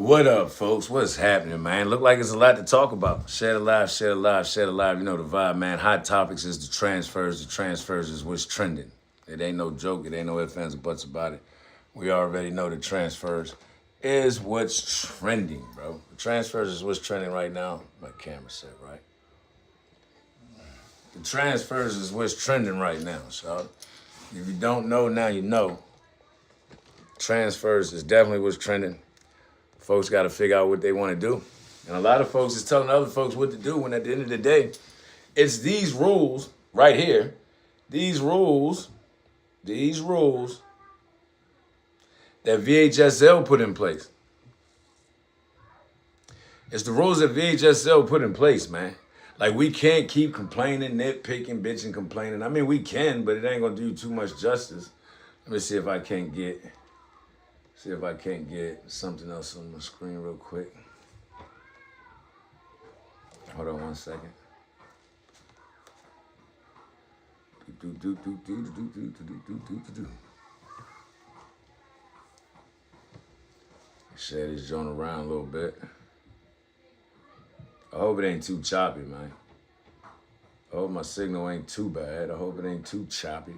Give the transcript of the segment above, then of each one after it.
What up, folks? What's happening, man? Look like it's a lot to talk about. Share it live, share it live, share it live. You know the vibe, man. Hot topics is the transfers. The transfers is what's trending. It ain't no joke. It ain't no ifs, ands, or buts about it. We already know the transfers is what's trending, bro. The transfers is what's trending right now. My camera set, right? The transfers is what's trending right now, so if you don't know, now you know. Transfers is definitely what's trending. Folks got to figure out what they want to do. And a lot of folks is telling other folks what to do when at the end of the day, it's these rules right here. These rules that VHSL put in place. It's the rules that VHSL put in place, man. Like, we can't keep complaining, nitpicking, bitching, complaining. I mean, we can, but it ain't going to do too much justice. Let me see if I can't get something else on the screen real quick. Hold on one second. Share this joint around a little bit. I hope it ain't too choppy, man. I hope my signal ain't too bad. I hope it ain't too choppy.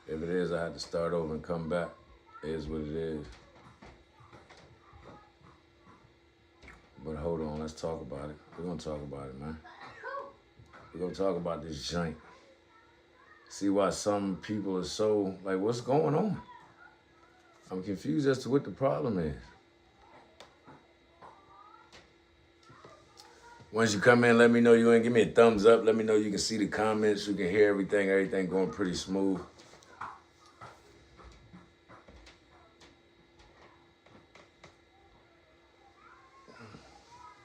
If it is, I have to start over and come back. It is what it is. But hold on, let's talk about it. We're gonna talk about it, man. We're gonna talk about this joint. See why some people are so, like, what's going on? I'm confused as to what the problem is. Once you come in, let me know you in. Give me a thumbs up. Let me know you can see the comments. You can hear everything. Everything going pretty smooth.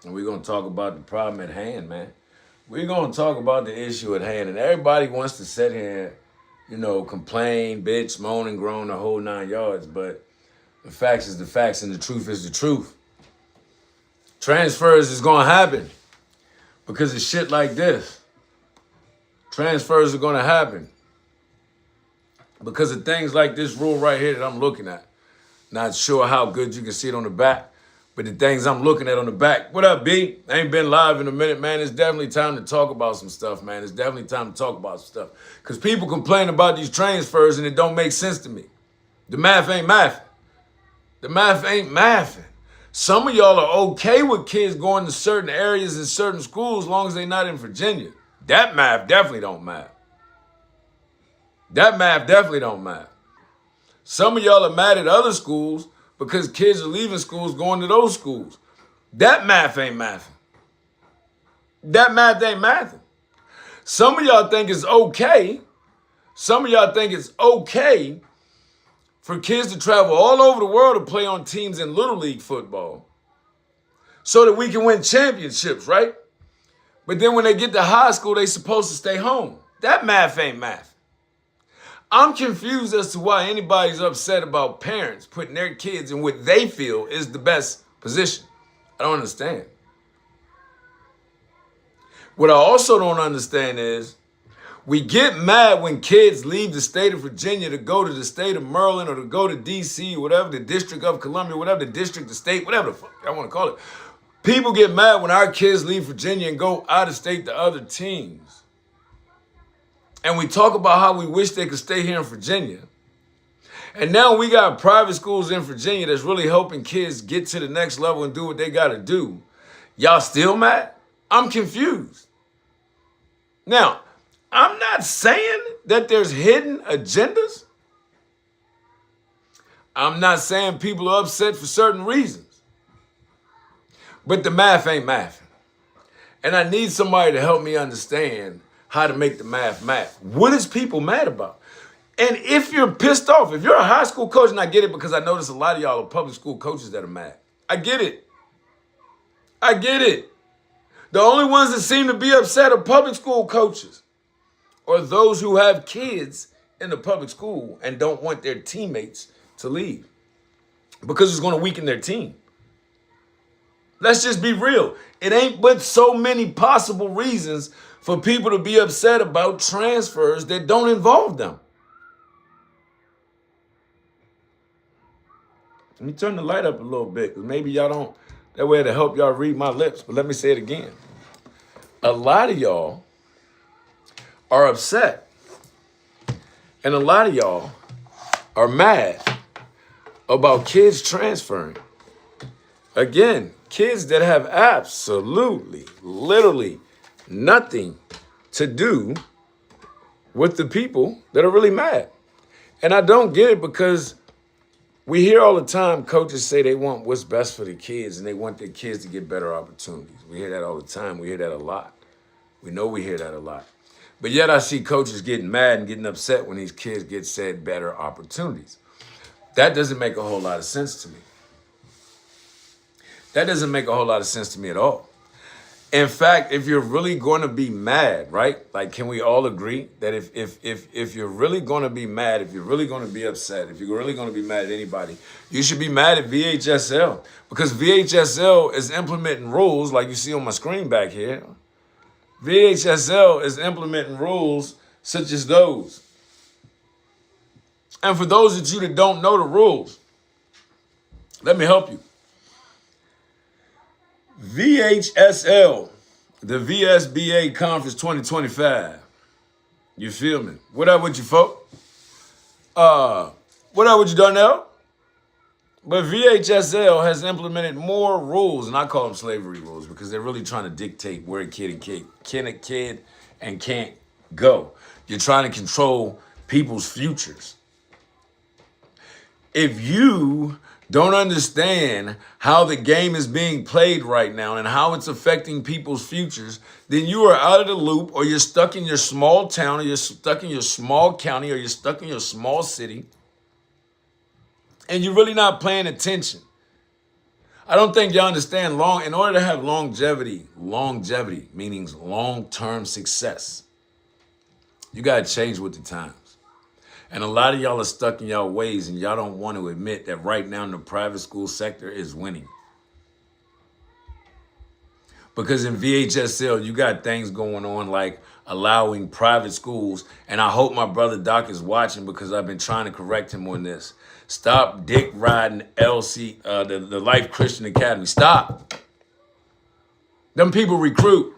And we're going to talk about the problem at hand, man. We're going to talk about the issue at hand. And everybody wants to sit here, complain, bitch, moan and groan the whole 9 yards. But the facts is the facts and the truth is the truth. Transfers is going to happen because of shit like this. Transfers are going to happen because of things like this rule right here that I'm looking at. Not sure how good you can see it on the back. But the things I'm looking at on the back. What up, B? I ain't been live in a minute, man. It's definitely time to talk about some stuff, man. It's definitely time to talk about some stuff. Because people complain about these transfers and it don't make sense to me. The math ain't mathing. The math ain't mathing. Some of y'all are okay with kids going to certain areas in certain schools as long as they're not in Virginia. That math definitely don't math. That math definitely don't math. Some of y'all are mad at other schools because kids are leaving schools going to those schools. That math ain't mathing. That math ain't mathing. Some of y'all think it's okay. Some of y'all think it's okay for kids to travel all over the world to play on teams in Little League football so that we can win championships, right? But then when they get to high school, they supposed to stay home. That math ain't math. I'm confused as to why anybody's upset about parents putting their kids in what they feel is the best position. I don't understand. What I also don't understand is we get mad when kids leave the state of Virginia to go to the state of Maryland or to go to D.C., whatever, the District of Columbia, whatever the district, the state, whatever the fuck I want to call it. People get mad when our kids leave Virginia and go out of state to other teams. And we talk about how we wish they could stay here in Virginia. And now we got private schools in Virginia that's really helping kids get to the next level and do what they got to do. Y'all still mad? I'm confused. Now, I'm not saying that there's hidden agendas. I'm not saying people are upset for certain reasons. But the math ain't mathing. And I need somebody to help me understand how to make the math math. What is people mad about? And if you're pissed off, if you're a high school coach, and I get it because I notice a lot of y'all are public school coaches that are mad. I get it. I get it. The only ones that seem to be upset are public school coaches or those who have kids in the public school and don't want their teammates to leave because it's going to weaken their team. Let's just be real. It ain't but so many possible reasons for people to be upset about transfers that don't involve them. Let me turn the light up a little bit, because maybe y'all don't, that way to help y'all read my lips. But let me say it again. A lot of y'all are upset. And a lot of y'all are mad about kids transferring. Again, kids that have absolutely, literally nothing to do with the people that are really mad. And I don't get it, because we hear all the time coaches say they want what's best for the kids and they want their kids to get better opportunities. We hear that all the time. We hear that a lot. We know we hear that a lot. But yet I see coaches getting mad and getting upset when these kids get said better opportunities. That doesn't make a whole lot of sense to me. That doesn't make a whole lot of sense to me at all. In fact, if you're really going to be mad, right? Like, can we all agree that if you're really going to be mad, if you're really going to be upset, if you're really going to be mad at anybody, you should be mad at VHSL, because VHSL is implementing rules like you see on my screen back here. VHSL is implementing rules such as those. And for those of you that don't know the rules, let me help you. VHSL, the VSBA Conference 2025. You feel me? What up with you, folk? What up with you, Darnell? But VHSL has implemented more rules, and I call them slavery rules, because they're really trying to dictate where a kid and can't go. You're trying to control people's futures. If you don't understand how the game is being played right now and how it's affecting people's futures, then you are out of the loop, or you're stuck in your small town, or you're stuck in your small county, or you're stuck in your small city, and you're really not paying attention. I don't think y'all understand in order to have longevity means long-term success, you got to change with the times. And a lot of y'all are stuck in y'all ways, and y'all don't want to admit that right now in the private school sector is winning. Because in VHSL, you got things going on like allowing private schools, and I hope my brother Doc is watching, because I've been trying to correct him on this. Stop dick riding the Life Christian Academy. Stop. Them people recruit.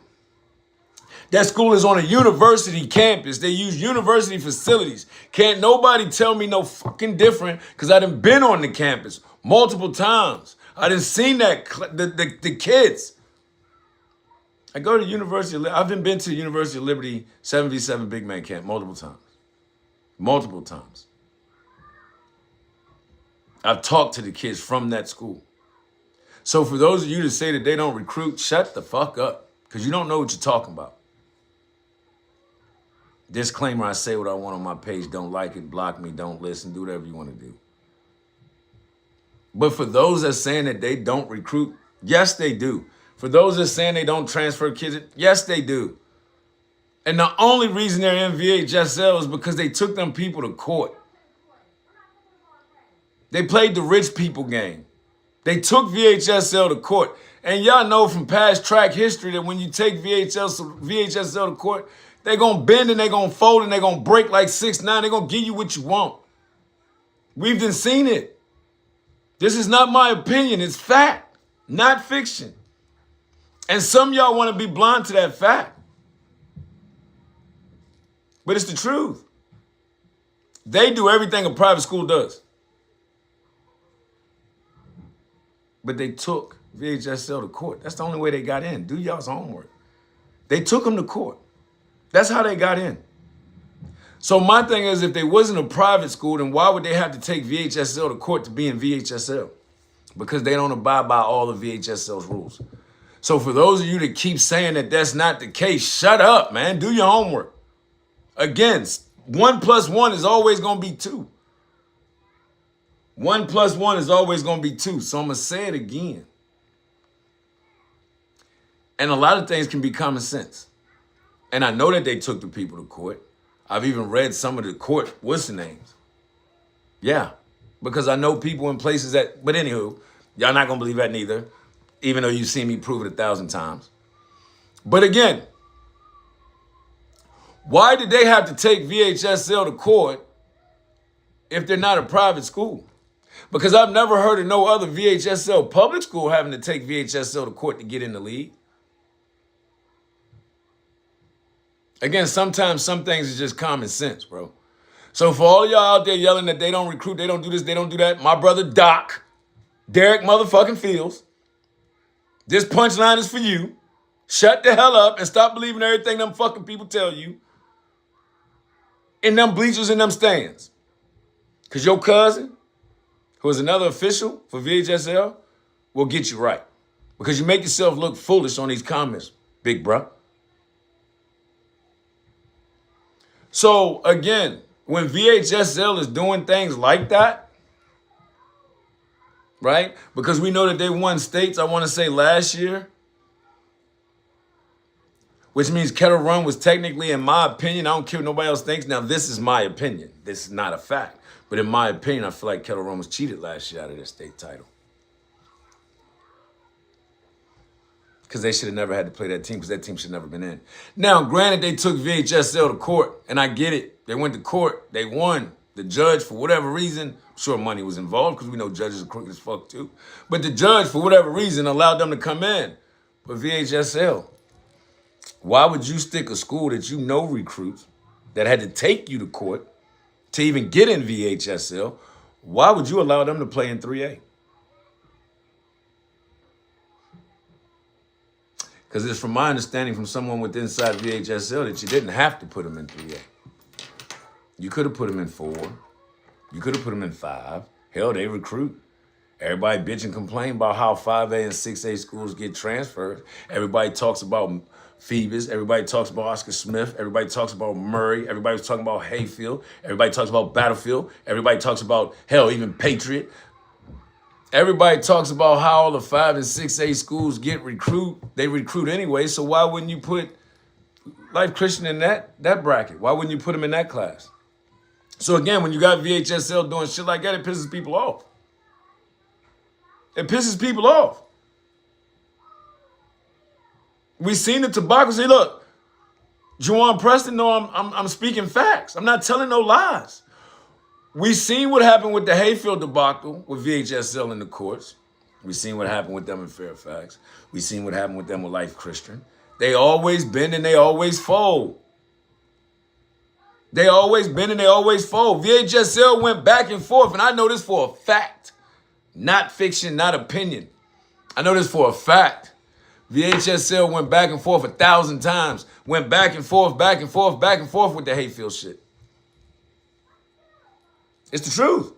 That school is on a university campus. They use university facilities. Can't nobody tell me no fucking different, because I done been on the campus multiple times. I done seen that, the kids. I go to University of, I've been to University of Liberty 7v7 big man camp multiple times. Multiple times. I've talked to the kids from that school. So for those of you that say that they don't recruit, shut the fuck up, because you don't know what you're talking about. Disclaimer, I say what I want on my page. Don't like it, block me, don't listen, do whatever you want to do. But for those that saying that they don't recruit, yes, they do. For those that saying they don't transfer kids, yes, they do. And the only reason they're in VHSL is because they took them people to court. They played the rich people game. They took VHSL to court. And y'all know from past track history that when you take VHSL to court, they're going to bend and they're going to fold and they're going to break like 6ix9ine. They're going to give you what you want. We've done seen it. This is not my opinion. It's fact, not fiction. And some of y'all want to be blind to that fact. But it's the truth. They do everything a private school does. But they took VHSL to court. That's the only way they got in. Do y'all's homework. They took them to court. That's how they got in. So my thing is, if they wasn't a private school, then why would they have to take VHSL to court to be in VHSL? Because they don't abide by all of VHSL's rules. So for those of you that keep saying that that's not the case, shut up, man. Do your homework. Again, 1 + 1 is always going to be 2. 1 + 1 is always going to be 2. So I'm going to say it again. And a lot of things can be common sense. And I know that they took the people to court. I've even read some of the court, what's the names? Yeah, because I know people in places that, but anywho, y'all not going to believe that neither, even though you've seen me prove it 1,000 times. But again, why did they have to take VHSL to court if they're not a private school? Because I've never heard of no other VHSL public school having to take VHSL to court to get in the league. Again, sometimes some things is just common sense, bro. So for all y'all out there yelling that they don't recruit, they don't do this, they don't do that, my brother Doc, Derek motherfucking Fields, this punchline is for you. Shut the hell up and stop believing everything them fucking people tell you in them bleachers and them stands. Because your cousin, who is another official for VHSL, will get you right. Because you make yourself look foolish on these comments, big bruh. So again, when VHSL is doing things like that, right? Because we know that they won states, I want to say last year, which means Kettle Run was technically, in my opinion, I don't care what nobody else thinks. Now, this is my opinion. This is not a fact. But in my opinion, I feel like Kettle Run was cheated last year out of their state title. Because they should have never had to play that team, because that team should have never been in. Now, granted, they took VHSL to court, and I get it. They went to court. They won. The judge, for whatever reason, I'm sure money was involved, because we know judges are crooked as fuck too. But the judge, for whatever reason, allowed them to come in. But VHSL, why would you stick a school that you know recruits, that had to take you to court to even get in VHSL? Why would you allow them to play in 3A? Because it's from my understanding from someone with inside VHSL that you didn't have to put them in 3A. You could have put them in 4. You could have put them in 5. Hell, they recruit. Everybody bitch and complain about how 5A and 6A schools get transferred. Everybody talks about Phoebus. Everybody talks about Oscar Smith. Everybody talks about Murray. Everybody's talking about Hayfield. Everybody talks about Battlefield. Everybody talks about, hell, even Patriot. Everybody talks about how all the 5 and 6A schools they recruit anyway, so why wouldn't you put Life Christian in that bracket? Why wouldn't you put them in that class? So again, when you got VHSL doing shit like that, it pisses people off. It pisses people off. We seen the tobacco say, look, Juwan Preston, no, I'm speaking facts. I'm not telling no lies. We seen what happened with the Hayfield debacle with VHSL in the courts. We seen what happened with them in Fairfax. We seen what happened with them with Life Christian. They always bend and they always fold. They always bend and they always fold. VHSL went back and forth, and I know this for a fact. Not fiction, not opinion. I know this for a fact. VHSL went back and forth 1,000 times. Went back and forth, back and forth, back and forth with the Hayfield shit. It's the truth.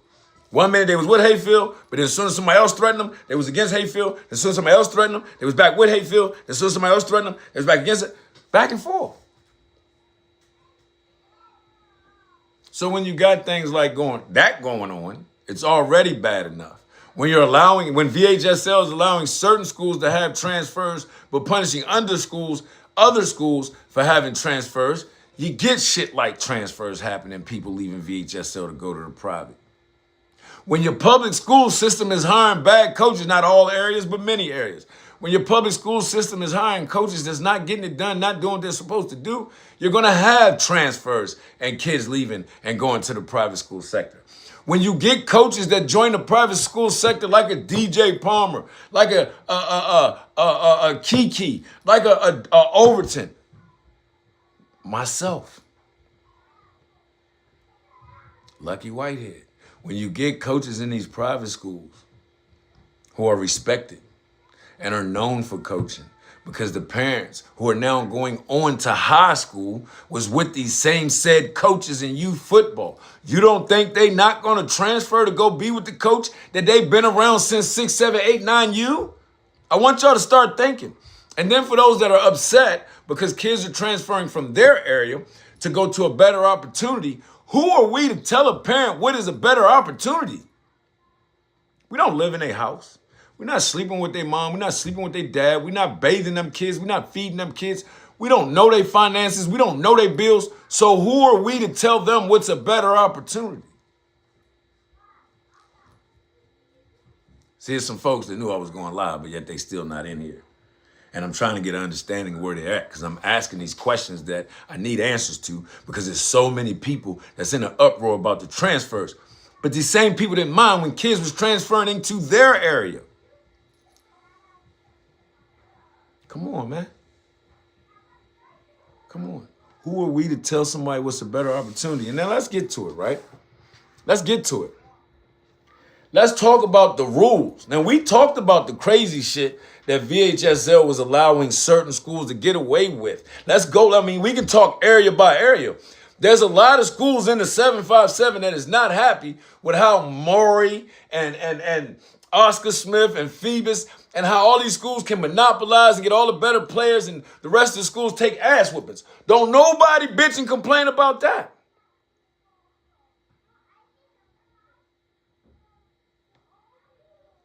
1 minute they was with Hayfield, but then as soon as somebody else threatened them, they was against Hayfield. As soon as somebody else threatened them, they was back with Hayfield. As soon as somebody else threatened them, they was back against it. Back and forth. So when you got things like going on, it's already bad enough. When VHSL is allowing certain schools to have transfers, but punishing other schools for having transfers, you get shit like transfers happening, people leaving VHSL to go to the private. When your public school system is hiring bad coaches, not all areas, but many areas. When your public school system is hiring coaches that's not getting it done, not doing what they're supposed to do, you're going to have transfers and kids leaving and going to the private school sector. When you get coaches that join the private school sector like a DJ Palmer, like a Kiki, like a Overton, myself, Lucky Whitehead. When you get coaches in these private schools who are respected and are known for coaching, because the parents who are now going on to high school was with these same said coaches in youth football. You don't think they not going to transfer to go be with the coach that they've been around since 6, 7, 8, 9 U? I want y'all to start thinking. And then for those that are upset because kids are transferring from their area to go to a better opportunity, who are we to tell a parent what is a better opportunity? We don't live in a house. We're not sleeping with their mom. We're not sleeping with their dad. We're not bathing them kids. We're not feeding them kids. We don't know their finances. We don't know their bills. So who are we to tell them what's a better opportunity? See, there's some folks that knew I was going live, but yet they still not in here. And I'm trying to get an understanding of where they're at, because I'm asking these questions that I need answers to, because there's so many people that's in an uproar about the transfers. But these same people didn't mind when kids was transferring into their area. Come on, man. Come on. Who are we to tell somebody what's a better opportunity? And now let's get to it, right? Let's get to it. Let's talk about the rules. Now, we talked about the crazy shit that VHSL was allowing certain schools to get away with. Let's go. I mean, we can talk area by area. There's a lot of schools in the 757 that is not happy with how Maury and Oscar Smith and Phoebus and how all these schools can monopolize and get all the better players and the rest of the schools take ass whoopings. Don't nobody bitch and complain about that.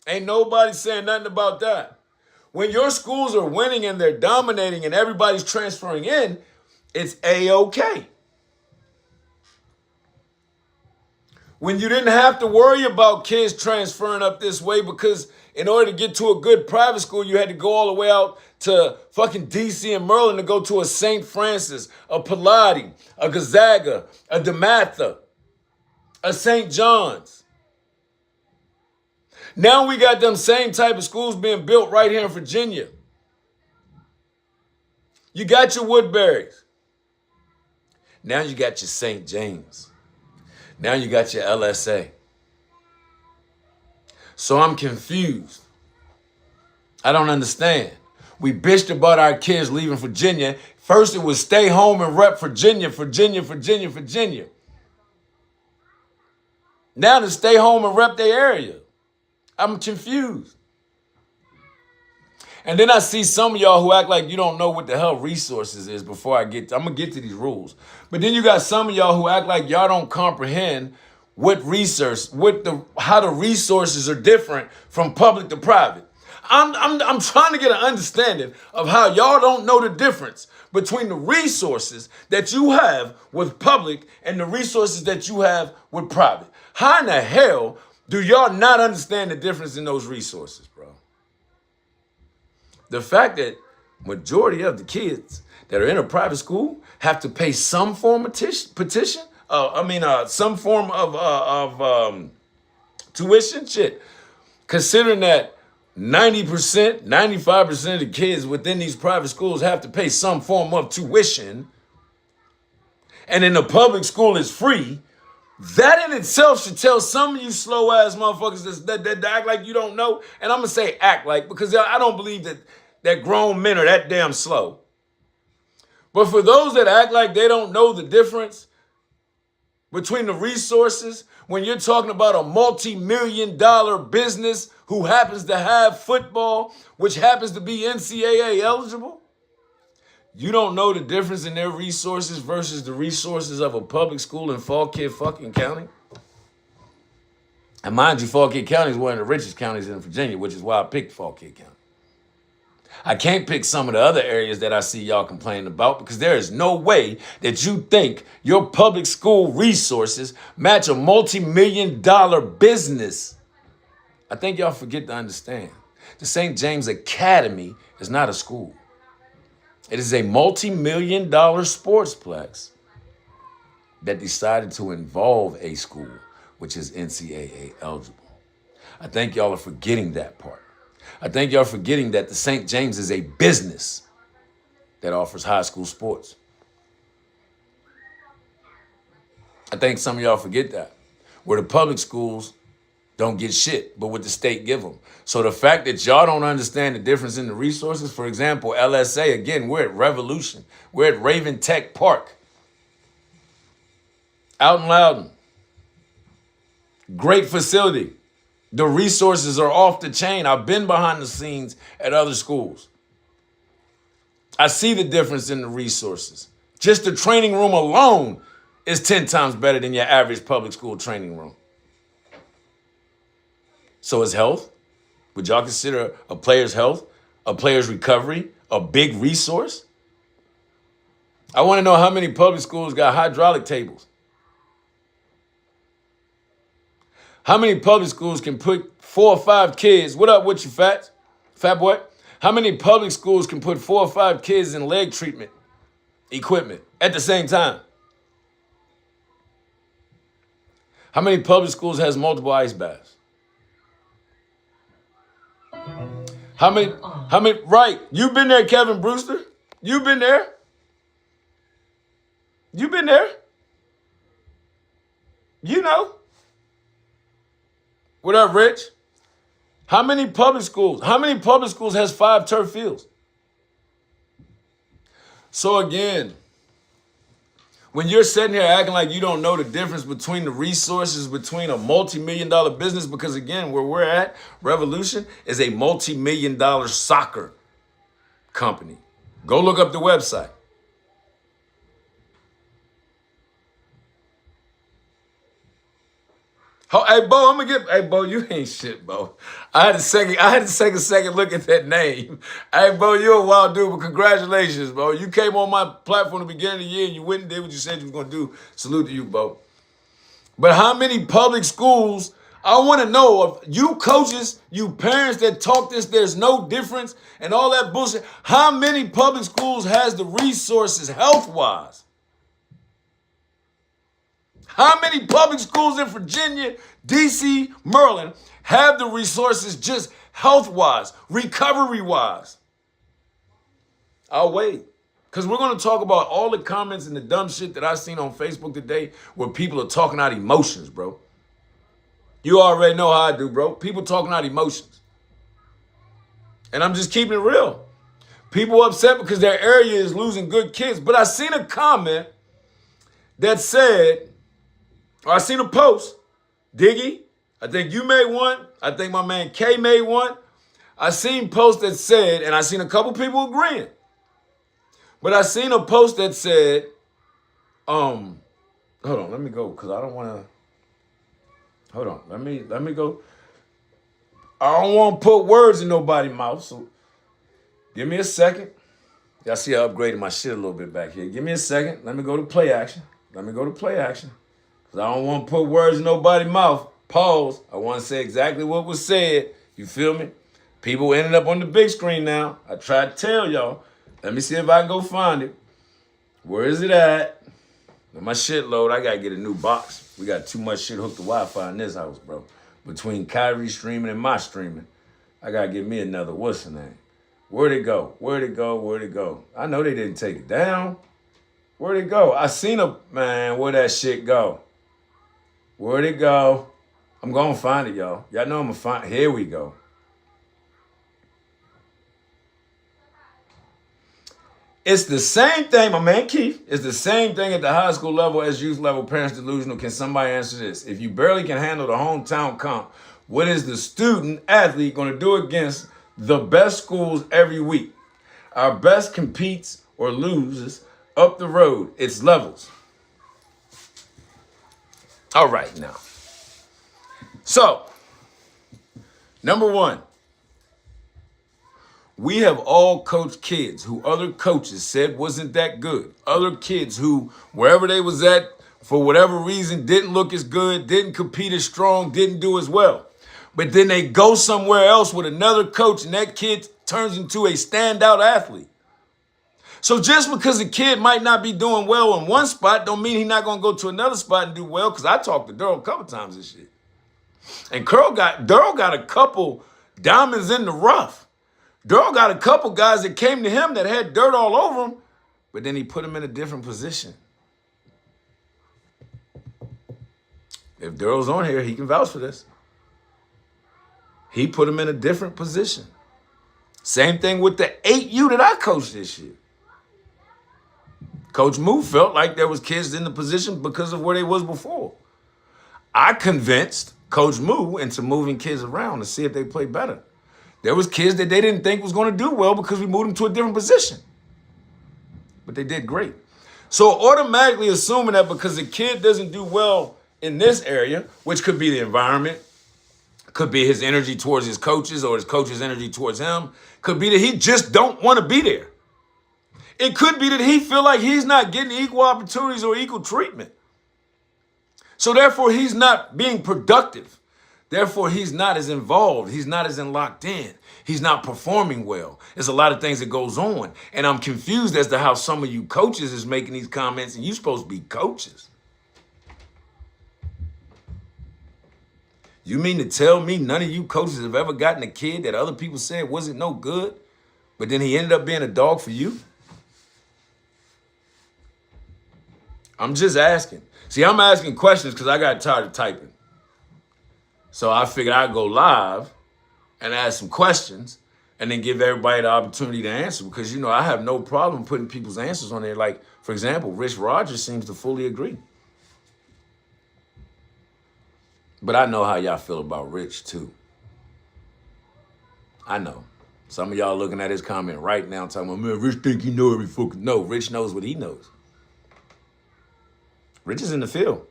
Ain't nobody saying nothing about that. When your schools are winning and they're dominating and everybody's transferring in, it's A-OK. When you didn't have to worry about kids transferring up this way because in order to get to a good private school, you had to go all the way out to fucking D.C. and Maryland to go to a St. Francis, a Pilate, a Gonzaga, a DeMatha, a St. John's. Now we got them same type of schools being built right here in Virginia. You got your Woodbury's. Now you got your St. James. Now you got your LSA. So I'm confused. I don't understand. We bitched about our kids leaving Virginia. First it was stay home and rep Virginia, Virginia, Virginia, Virginia. Now to stay home and rep their area. I'm confused. And then I see some of y'all who act like you don't know what the hell resources is before I'm going to get to these rules. But then you got some of y'all who act like y'all don't comprehend what how the resources are different from public to private. I'm trying to get an understanding of how y'all don't know the difference between the resources that you have with public and the resources that you have with private. How in the hell do y'all not understand the difference in those resources, bro? The fact that majority of the kids that are in a private school have to pay some form of some form of tuition, shit. Considering that 90%, 95% of the kids within these private schools have to pay some form of tuition, and in the public school is free, that in itself should tell some of you slow ass motherfuckers that act like you don't know. And I'm going to say act like, because I don't believe that grown men are that damn slow. But for those that act like they don't know the difference between the resources, when you're talking about a multi-million-dollar business who happens to have football, which happens to be NCAA eligible, you don't know the difference in their resources versus the resources of a public school in Fauquier fucking County? And mind you, Fauquier County is one of the richest counties in Virginia, which is why I picked Fauquier County. I can't pick some of the other areas that I see y'all complaining about because there is no way that you think your public school resources match a multi-million-dollar business. I think y'all forget to understand. The St. James Academy is not a school. It is a multi-million-dollar sportsplex that decided to involve a school, which is NCAA eligible. I think y'all are forgetting that part. I think y'all are forgetting that the St. James is a business that offers high school sports. I think some of y'all forget that. Where the public schools don't get shit, but what the state give them. So the fact that y'all don't understand the difference in the resources, for example, LSA, again, we're at Revolution. We're at Raven Tech Park. Out in Loudon. Great facility. The resources are off the chain. I've been behind the scenes at other schools. I see the difference in the resources. Just the training room alone is 10 times better than your average public school training room. So is health? Would y'all consider a player's health, a player's recovery, a big resource? I want to know how many public schools got hydraulic tables. How many public schools can put 4 or 5 kids? What up with you, fat boy? How many public schools can put 4 or 5 kids in leg treatment equipment at the same time? How many public schools has multiple ice baths? How many, right. You've been there, Kevin Brewster. You've been there. You've been there. You know. What up, Rich? How many public schools has 5 turf fields? So again, when you're sitting here acting like you don't know the difference between the resources between a multi-million-dollar business, because again, where we're at, Revolution is a multi-million-dollar soccer company. Go look up the website. Oh, hey, Bo, you ain't shit, Bo. I had to take a second look at that name. Hey, Bo, you're a wild dude, but congratulations, Bo. You came on my platform at the beginning of the year and you went and did what you said you were going to do. Salute to you, Bo. But how many public schools, I want to know, of you coaches, you parents that talk this, there's no difference and all that bullshit, how many public schools has the resources health-wise? How many public schools in Virginia, D.C., Maryland have the resources just health-wise, recovery-wise? I'll wait. Because we're going to talk about all the comments and the dumb shit that I've seen on Facebook today where people are talking out emotions, bro. You already know how I do, bro. People talking out emotions. And I'm just keeping it real. People upset because their area is losing good kids. But I seen a comment that said, or I seen a post, Diggy, I think you made one. I think my man K made one. I seen posts that said, and I seen a couple people agreeing, but I seen a post that said, hold on, let me go, because I don't want to, hold on, let me go. I don't want to put words in nobody's mouth, so give me a second. Y'all see I upgraded my shit a little bit back here. Give me a second. Let me go to play action. Because I don't want to put words in nobody's mouth. Pause. I want to say exactly what was said. You feel me? People ended up on the big screen now. I tried to tell y'all. Let me see if I can go find it. Where is it at? When my shit load, I got to get a new box. We got too much shit hooked to Wi-Fi in this house, bro. Between Kyrie streaming and my streaming, I got to get me another what's the name? Where'd it go? I know they didn't take it down. Where'd it go? I seen man, where'd that shit go? Where'd it go? I'm going to find it, y'all. Y'all know I'm going to find it. Here we go. It's the same thing, my man Keith. It's the same thing at the high school level as youth level. Parents delusional. Can somebody answer this? If you barely can handle the hometown comp, what is the student athlete going to do against the best schools every week? Our best competes or loses up the road. It's levels. All right, now. So, number one, we have all coached kids who other coaches said wasn't that good. Other kids who, wherever they was at, for whatever reason, didn't look as good, didn't compete as strong, didn't do as well. But then they go somewhere else with another coach and that kid turns into a standout athlete. So just because a kid might not be doing well in one spot don't mean he's not going to go to another spot and do well, because I talked to Daryl a couple times this shit. And Daryl got a couple diamonds in the rough. Daryl got a couple guys that came to him that had dirt all over them, but then he put them in a different position. If Daryl's on here, he can vouch for this. He put them in a different position. Same thing with the 8U that I coached this year. Coach Moo felt like there was kids in the position because of where they was before. I convinced Coach Moo into moving kids around to see if they play better. There was kids that they didn't think was going to do well because we moved them to a different position. But they did great. So automatically assuming that because a kid doesn't do well in this area, which could be the environment, could be his energy towards his coaches or his coach's energy towards him, could be that he just don't want to be there. It could be that he feel like he's not getting equal opportunities or equal treatment. So therefore, he's not being productive. Therefore, he's not as involved. He's not as locked in. He's not performing well. There's a lot of things that goes on. And I'm confused as to how some of you coaches is making these comments, and you're supposed to be coaches. You mean to tell me none of you coaches have ever gotten a kid that other people said wasn't no good, but then he ended up being a dog for you? I'm just asking. See, I'm asking questions because I got tired of typing. So I figured I'd go live and ask some questions and then give everybody the opportunity to answer because, you know, I have no problem putting people's answers on there. Like, for example, Rich Rogers seems to fully agree. But I know how y'all feel about Rich, too. I know. Some of y'all looking at his comment right now talking about, man, Rich think he know every fucking... No, Rich knows what he knows. Rich is in the field.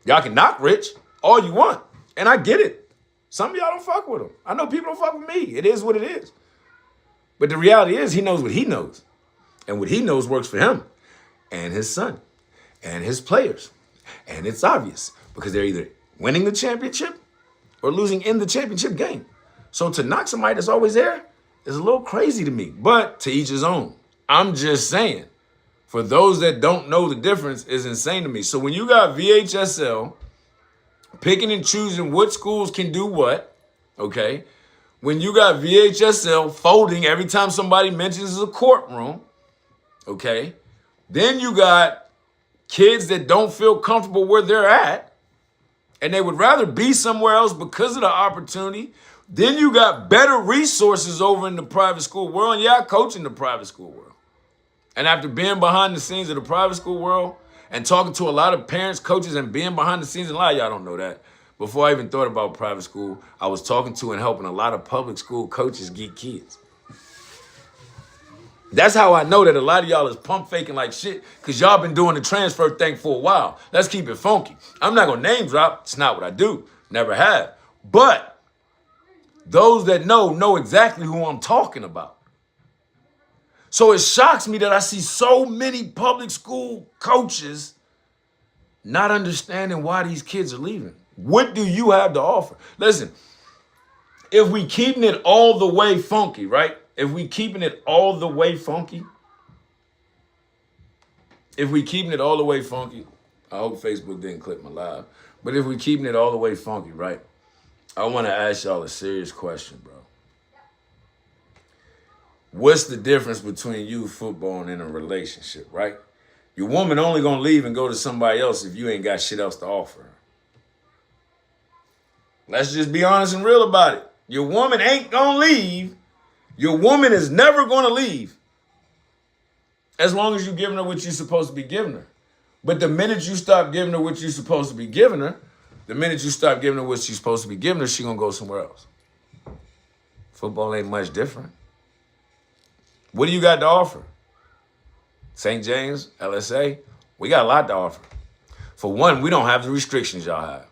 Y'all can knock Rich all you want. And I get it. Some of y'all don't fuck with him. I know people don't fuck with me. It is what it is. But the reality is he knows what he knows. And what he knows works for him and his son and his players. And it's obvious because they're either winning the championship or losing in the championship game. So to knock somebody that's always there is a little crazy to me. But to each his own. I'm just saying, for those that don't know the difference, is insane to me. So when you got VHSL picking and choosing what schools can do what, okay? When you got VHSL folding every time somebody mentions a courtroom, okay? Then you got kids that don't feel comfortable where they're at, and they would rather be somewhere else because of the opportunity. Then you got better resources over in the private school world, and yeah, I coach in the private school world. And after being behind the scenes of the private school world and talking to a lot of parents, coaches, and being behind the scenes, and a lot of y'all don't know that. Before I even thought about private school, I was talking to and helping a lot of public school coaches get kids. That's how I know that a lot of y'all is pump faking like shit because y'all been doing the transfer thing for a while. Let's keep it funky. I'm not going to name drop. It's not what I do. Never have. But those that know exactly who I'm talking about. So it shocks me that I see so many public school coaches not understanding why these kids are leaving. What do you have to offer? Listen, if we keeping it all the way funky, right? If we keeping it all the way funky, I hope Facebook didn't clip my live, but if we keeping it all the way funky, right? I want to ask y'all a serious question, bro. What's the difference between you, football, and in a relationship, right? Your woman only gonna leave and go to somebody else if you ain't got shit else to offer her. Let's just be honest and real about it. Your woman ain't gonna leave. Your woman is never gonna leave as long as you're giving her what you're supposed to be giving her. But the minute you stop giving her what you're supposed to be giving her, the minute you stop giving her what she's supposed to be giving her, she gonna go somewhere else. Football ain't much different. What do you got to offer? St. James, LSA, we got a lot to offer. For one, we don't have the restrictions y'all have.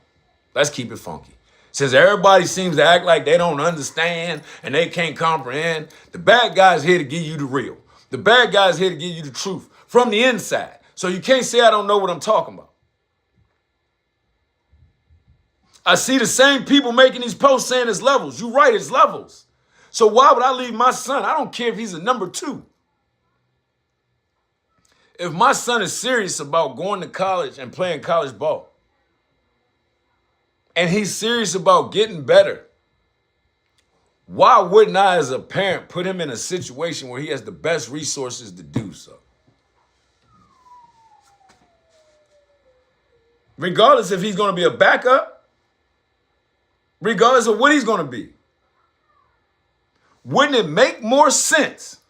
Let's keep it funky. Since everybody seems to act like they don't understand and they can't comprehend, the bad guy's here to give you the real. The bad guy's here to give you the truth from the inside. So you can't say I don't know what I'm talking about. I see the same people making these posts saying it's levels. You're right, it's levels. So why would I leave my son? I don't care if he's a number 2. If my son is serious about going to college and playing college ball, and he's serious about getting better, why wouldn't I as a parent put him in a situation where he has the best resources to do so? Regardless if he's going to be a backup, regardless of what he's going to be. Wouldn't it make more sense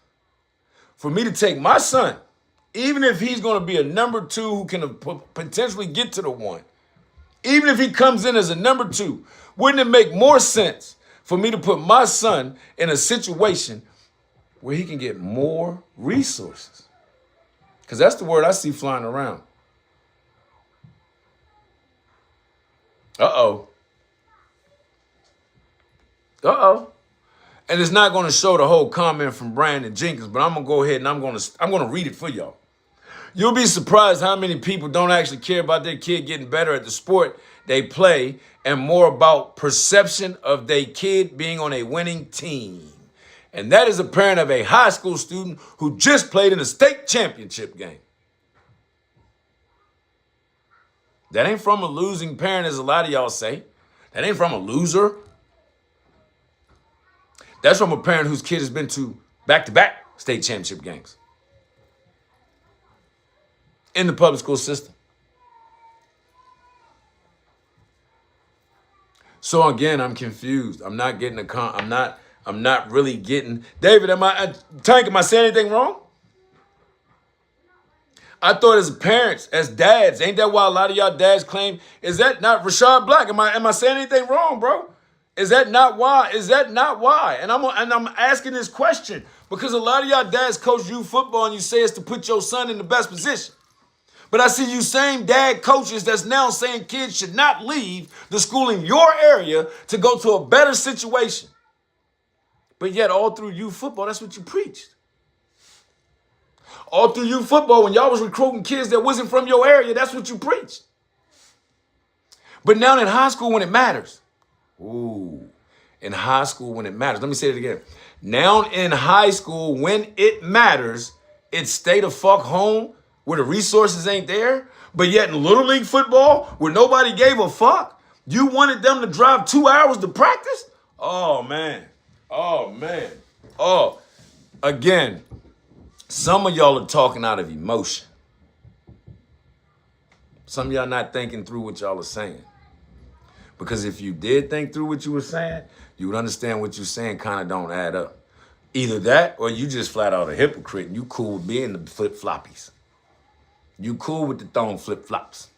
for me to take my son, even if he's going to be a number 2 who can potentially get to the 1, even if he comes in as a number 2, wouldn't it make more sense for me to put my son in a situation where he can get more resources? Because that's the word I see flying around. Uh-oh. And it's not going to show the whole comment from Brandon Jenkins, but I'm going to go ahead and I'm going to read it for y'all. You'll be surprised how many people don't actually care about their kid getting better at the sport they play and more about perception of their kid being on a winning team. And that is a parent of a high school student who just played in a state championship game. That ain't from a losing parent, as a lot of y'all say. That ain't from a loser. That's from a parent whose kid has been to back-to-back state championship games in the public school system. So again, I'm confused. I'm not getting I'm not really getting. David, Tank, am I saying anything wrong? I thought as parents, as dads, ain't that why a lot of y'all dads claim, is that not Rashad Black? Am I saying anything wrong, bro? Is that not why? Is that not why? And I'm asking this question because a lot of y'all dads coach youth football and you say it's to put your son in the best position. But I see you same dad coaches that's now saying kids should not leave the school in your area to go to a better situation. But yet all through youth football, that's what you preached. All through youth football, when y'all was recruiting kids that wasn't from your area, that's what you preached. But now in high school when it matters. Ooh, in high school when it matters. Let me say it again. Now in high school when it matters, it's stay the fuck home where the resources ain't there. But yet in Little League football, where nobody gave a fuck, you wanted them to drive 2 hours to practice? Oh, man. Oh, man. Oh, again, some of y'all are talking out of emotion. Some of y'all not thinking through what y'all are saying. Because if you did think through what you were saying, you would understand what you're saying kind of don't add up. Either that or you just flat out a hypocrite and you cool with being the flip-floppies. You cool with the throwing flip-flops.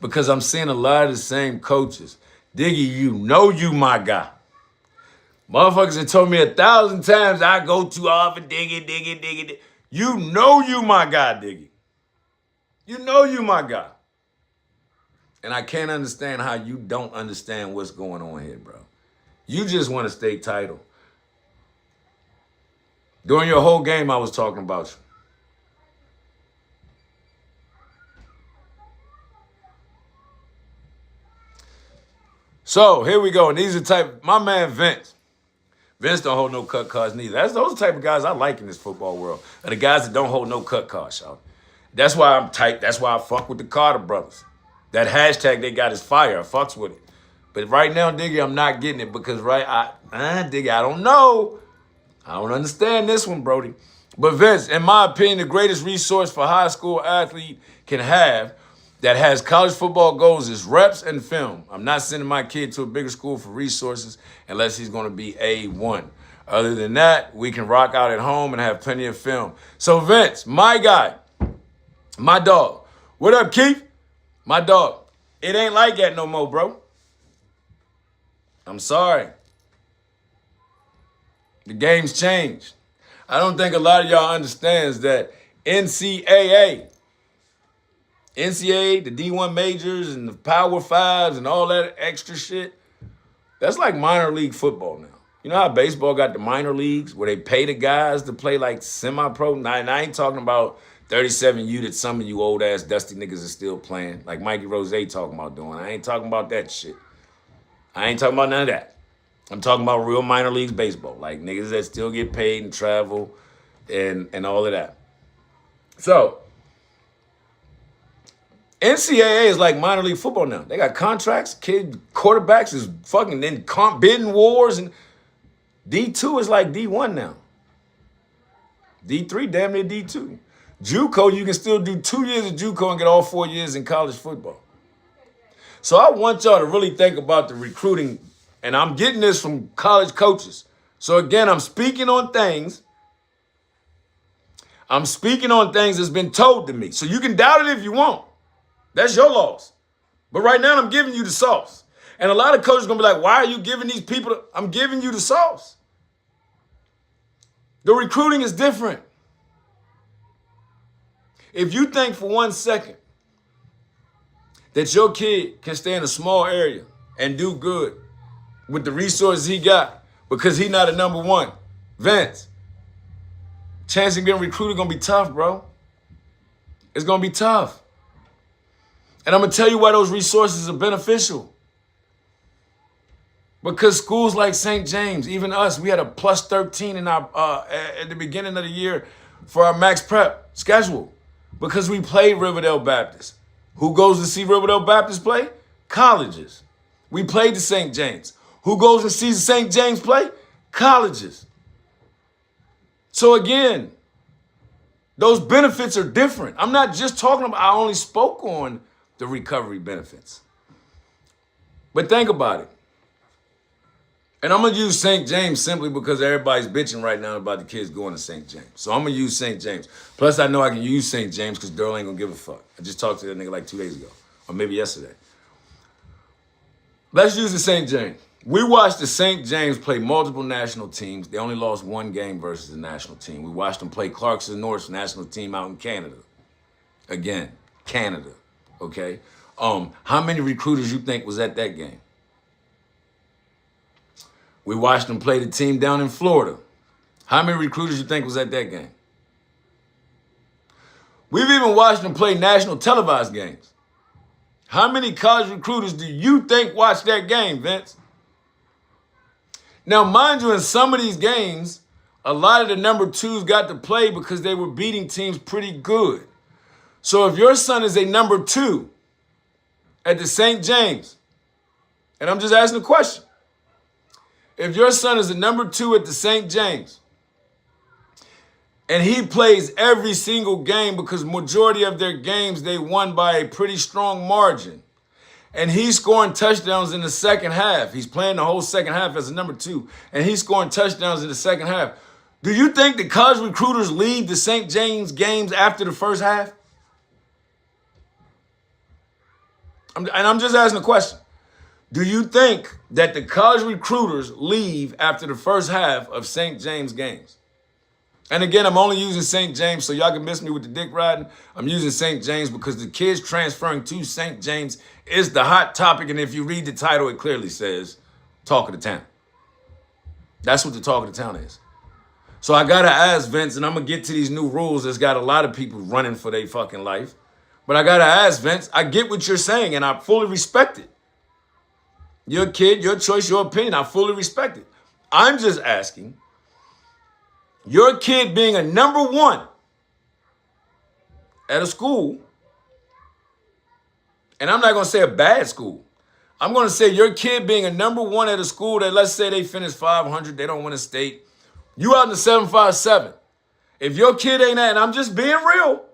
Because I'm seeing a lot of the same coaches. Diggy, you know you my guy. Motherfuckers have told me 1,000 times I go too often, Diggy. You know you my guy, Diggy. You know you my guy. And I can't understand how you don't understand what's going on here, bro. You just want a state title. During your whole game, I was talking about you. So here we go. And these are my man Vince. Vince don't hold no cut cards neither. Those are the type of guys I like in this football world. Are the guys that don't hold no cut cards, y'all. That's why I'm tight. That's why I fuck with the Carter brothers. That hashtag they got is fire. I fucks with it. But right now, Diggy, I'm not getting it because Diggy, I don't know. I don't understand this one, Brody. But Vince, in my opinion, the greatest resource for high school athlete can have that has college football goals is reps and film. I'm not sending my kid to a bigger school for resources unless he's going to be A1. Other than that, we can rock out at home and have plenty of film. So Vince, my guy, my dog. What up, Keith? My dog. It ain't like that no more, bro. I'm sorry. The game's changed. I don't think a lot of y'all understands that NCAA, the D1 majors and the Power Fives and all that extra shit, that's like minor league football now. You know how baseball got the minor leagues where they pay the guys to play like semi-pro? Now, and I ain't talking about 37U that some of you old-ass dusty niggas are still playing, like Mikey Rose talking about doing. I ain't talking about that shit. I ain't talking about none of that. I'm talking about real minor leagues baseball, like niggas that still get paid and travel and all of that. So, NCAA is like minor league football now. They got contracts, quarterbacks is fucking in bidding wars, and D2 is like D1 now. D3 damn near D2. JUCO, you can still do 2 years of JUCO and get all 4 years in college football. So I want y'all to really think about the recruiting, and I'm getting this from college coaches. So again, I'm speaking on things that's been told to me. So you can doubt it if you want. That's your loss. But right now, I'm giving you the sauce. And a lot of coaches are going to be like, why are you giving these people? I'm giving you the sauce. The recruiting is different. If you think for 1 second that your kid can stay in a small area and do good with the resources he got because he's not a number one, Vince, chance of getting recruited going to be tough, bro. It's going to be tough. And I'm going to tell you why those resources are beneficial. Because schools like St. James, even us, we had a plus 13 in our at the beginning of the year for our max prep schedule because we played Riverdale Baptist. Who goes to see Riverdale Baptist play? Colleges. We played the St. James. Who goes and sees the St. James play? Colleges. So again, those benefits are different. I'm not just talking about, I only spoke on the recovery benefits. But think about it. And I'm going to use St. James simply because everybody's bitching right now about the kids going to St. James. So I'm going to use St. James. Plus, I know I can use St. James because Daryl ain't going to give a fuck. I just talked to that nigga like 2 days ago, or maybe yesterday. Let's use the St. James. We watched the St. James play multiple national teams. They only lost one game versus the national team. We watched them play Clarkson North's national team out in Canada. Again, Canada, okay? How many recruiters you think was at that game? We watched them play the team down in Florida. How many recruiters you think was at that game? We've even watched them play national televised games. How many college recruiters do you think watched that game, Vince? Now, mind you, in some of these games, a lot of the number twos got to play because they were beating teams pretty good. So if your son is a number two at the St. James, and I'm just asking a question, if your son is a number two at the St. James, and he plays every single game because majority of their games they won by a pretty strong margin, and he's scoring touchdowns in the second half. He's playing the whole second half as a number two, and he's scoring touchdowns in the second half. Do you think the college recruiters leave the St. James games after the first half? I'm just asking a question. Do you think that the college recruiters leave after the first half of St. James games? And again, I'm only using St. James so y'all can miss me with the dick riding. I'm using St. James because the kids transferring to St. James is the hot topic. And if you read the title, it clearly says Talk of the Town. That's what the Talk of the Town is. So I got to ask Vince, and I'm going to get to these new rules that's got a lot of people running for their fucking life. But I got to ask Vince, I get what you're saying, and I fully respect it. Your kid, your choice, your opinion, I fully respect it. I'm just asking, your kid being a number one at a school, and I'm not going to say a bad school. I'm going to say your kid being a number one at a school that, let's say they finish 500, they don't win a state. You out in the 757. If your kid ain't that, and I'm just being real,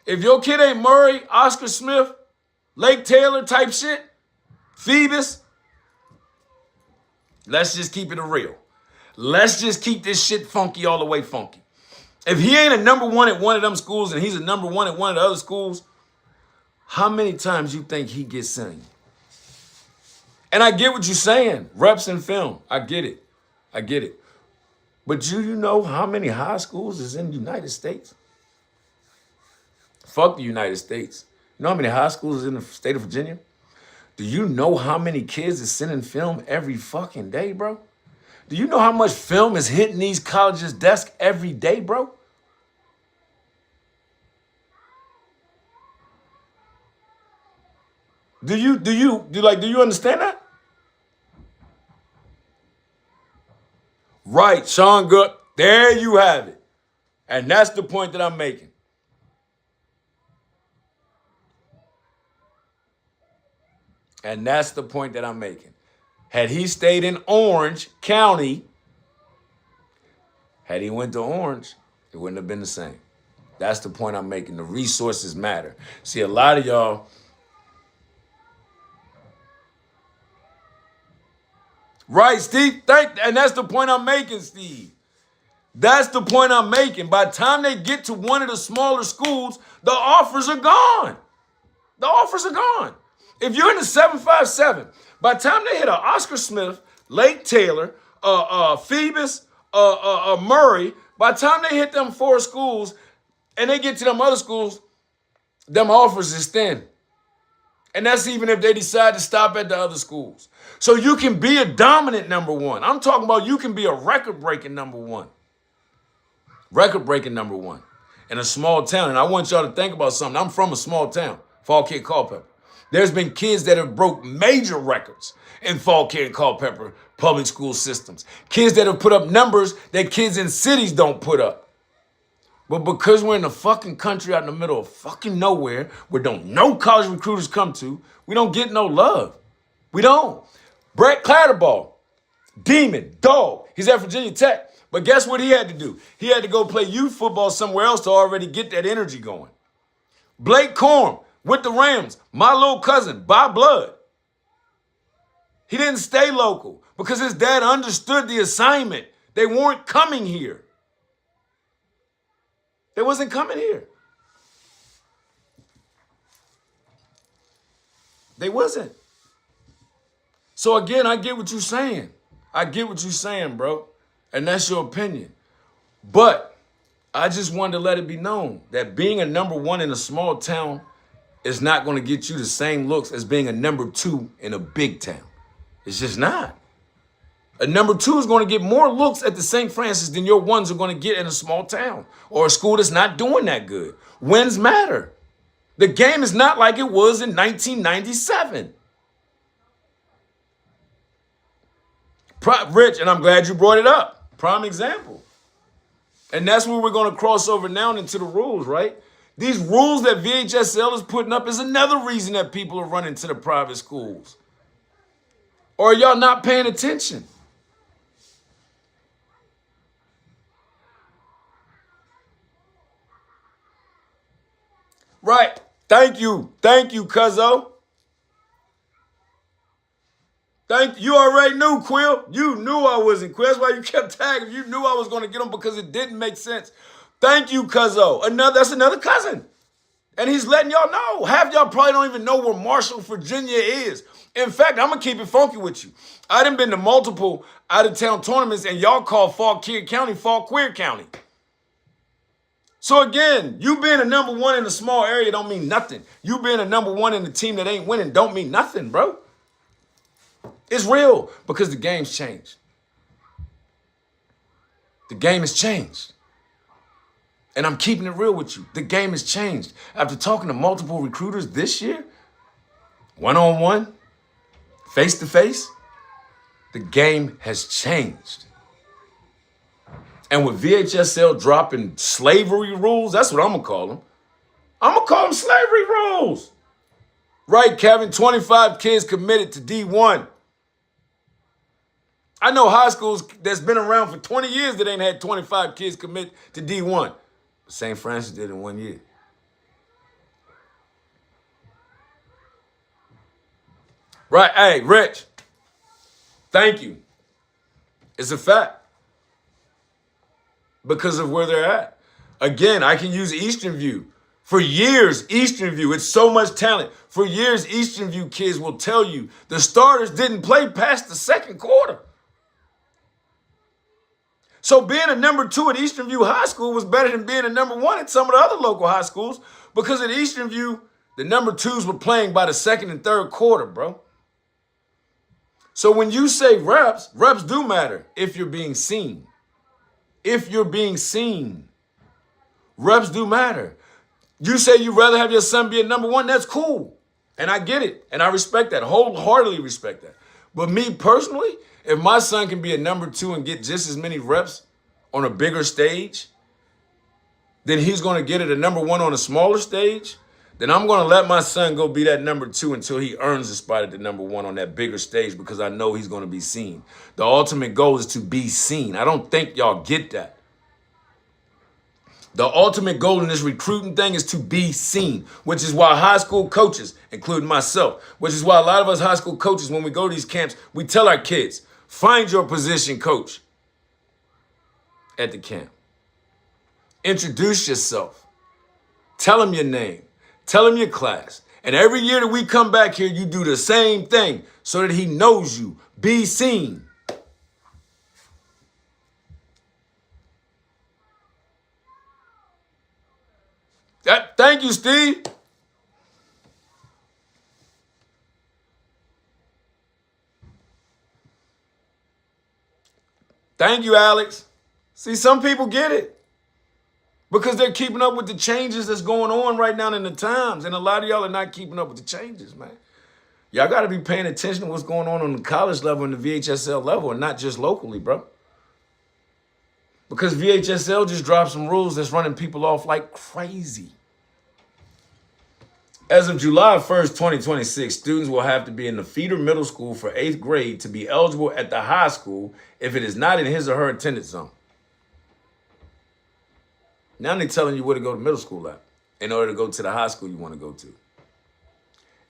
if your kid ain't Murray, Oscar Smith, Lake Taylor type shit, Phoebus, let's just keep it real. Let's just keep this shit funky all the way funky. If he ain't a number one at one of them schools and he's a number one at one of the other schools, how many times you think he gets seen? And I get what you're saying, reps and film. I get it. I get it. But do you know how many high schools is in the United States? Fuck the United States. You know how many high schools is in the state of Virginia? Do you know how many kids is sending film every fucking day, bro? Do you know how much film is hitting these colleges' desk every day, bro? Do you understand that? Right, Sean Good. There you have it. And that's the point that I'm making. And that's the point that I'm making. Had he stayed in Orange County, had he went to Orange, it wouldn't have been the same. That's the point I'm making. The resources matter. See, a lot of y'all, right, Steve? And that's the point I'm making, Steve. That's the point I'm making. By the time they get to one of the smaller schools, the offers are gone. The offers are gone. If you're in the 757, by the time they hit an Oscar Smith, Lake Taylor, Phoebus, Murray, by the time they hit them four schools and they get to them other schools, them offers is thin. And that's even if they decide to stop at the other schools. So you can be a dominant number one. I'm talking about you can be a record-breaking number one. Record-breaking number one in a small town. And I want y'all to think about something. I'm from a small town, Fauquier Culpeper. There's been kids that have broke major records in Fauquier and Culpeper public school systems. Kids that have put up numbers that kids in cities don't put up. But because we're in the fucking country out in the middle of fucking nowhere, where don't no college recruiters come to, we don't get no love. We don't. Brett Clatterball, demon, dog. He's at Virginia Tech. But guess what he had to do? He had to go play youth football somewhere else to already get that energy going. Blake Corum with the Rams, my little cousin, by blood. He didn't stay local because his dad understood the assignment. They weren't coming here. They wasn't coming here. They wasn't. So again, I get what you're saying. I get what you're saying, bro. And that's your opinion. But I just wanted to let it be known that being a number one in a small town is not going to get you the same looks as being a number two in a big town. It's just not. A number two is going to get more looks at the St. Francis than your ones are going to get in a small town or a school that's not doing that good. Wins matter. The game is not like it was in 1997. Rich, and I'm glad you brought it up. Prime example. And that's where we're going to cross over now into the rules, right? These rules that VHSL is putting up is another reason that people are running to the private schools. Or are y'all not paying attention? Right. Thank you. Thank you, cuzzo. You already knew, Quill. You knew I wasn't, Quill. That's why you kept tagging. You knew I was going to get him because it didn't make sense. Thank you, cuzzo. That's another cousin. And he's letting y'all know. Half y'all probably don't even know where Marshall, Virginia is. In fact, I'm going to keep it funky with you. I done been to multiple out-of-town tournaments, and y'all call Fauquier County Fauquier County. So again, you being a number one in a small area don't mean nothing. You being a number one in a team that ain't winning don't mean nothing, bro. It's real because the game's changed. The game has changed. And I'm keeping it real with you. The game has changed. After talking to multiple recruiters this year, one-on-one, face-to-face, the game has changed. And with VHSL dropping slavery rules, that's what I'm going to call them. I'm going to call them slavery rules. Right, Kevin? 25 kids committed to D1. I know high schools that's been around for 20 years that ain't had 25 kids commit to D1. St. Francis did in 1 year. Right. Hey, Rich. Thank you. It's a fact. Because of where they're at. Again, I can use Eastern View. For years, Eastern View, it's so much talent. For years, Eastern View kids will tell you the starters didn't play past the second quarter. So being a number two at Eastern View High School was better than being a number one at some of the other local high schools because at Eastern View, the number twos were playing by the second and third quarter, bro. So when you say reps do matter if you're being seen. If you're being seen, reps do matter. You say you'd rather have your son be a number one, that's cool. And I get it. And I respect that, wholeheartedly respect that. But me personally, if my son can be a number two and get just as many reps on a bigger stage, then he's going to get it a number one on a smaller stage, then I'm going to let my son go be that number two until he earns a spot at the number one on that bigger stage because I know he's going to be seen. The ultimate goal is to be seen. I don't think y'all get that. The ultimate goal in this recruiting thing is to be seen, which is why high school coaches, including myself, which is why a lot of us high school coaches, when we go to these camps, we tell our kids, find your position coach at the camp. Introduce yourself. Tell them your name. Tell him your class. And every year that we come back here, you do the same thing so that he knows you. Be seen. Thank you, Steve. Thank you, Alex. See, some people get it. Because they're keeping up with the changes that's going on right now in the times. And a lot of y'all are not keeping up with the changes, man. Y'all got to be paying attention to what's going on the college level and the VHSL level and not just locally, bro. Because VHSL just dropped some rules that's running people off like crazy. As of July 1st, 2026, students will have to be in the feeder middle school for 8th grade to be eligible at the high school if it is not in his or her attendance zone. Now they're telling you where to go to middle school at in order to go to the high school you want to go to.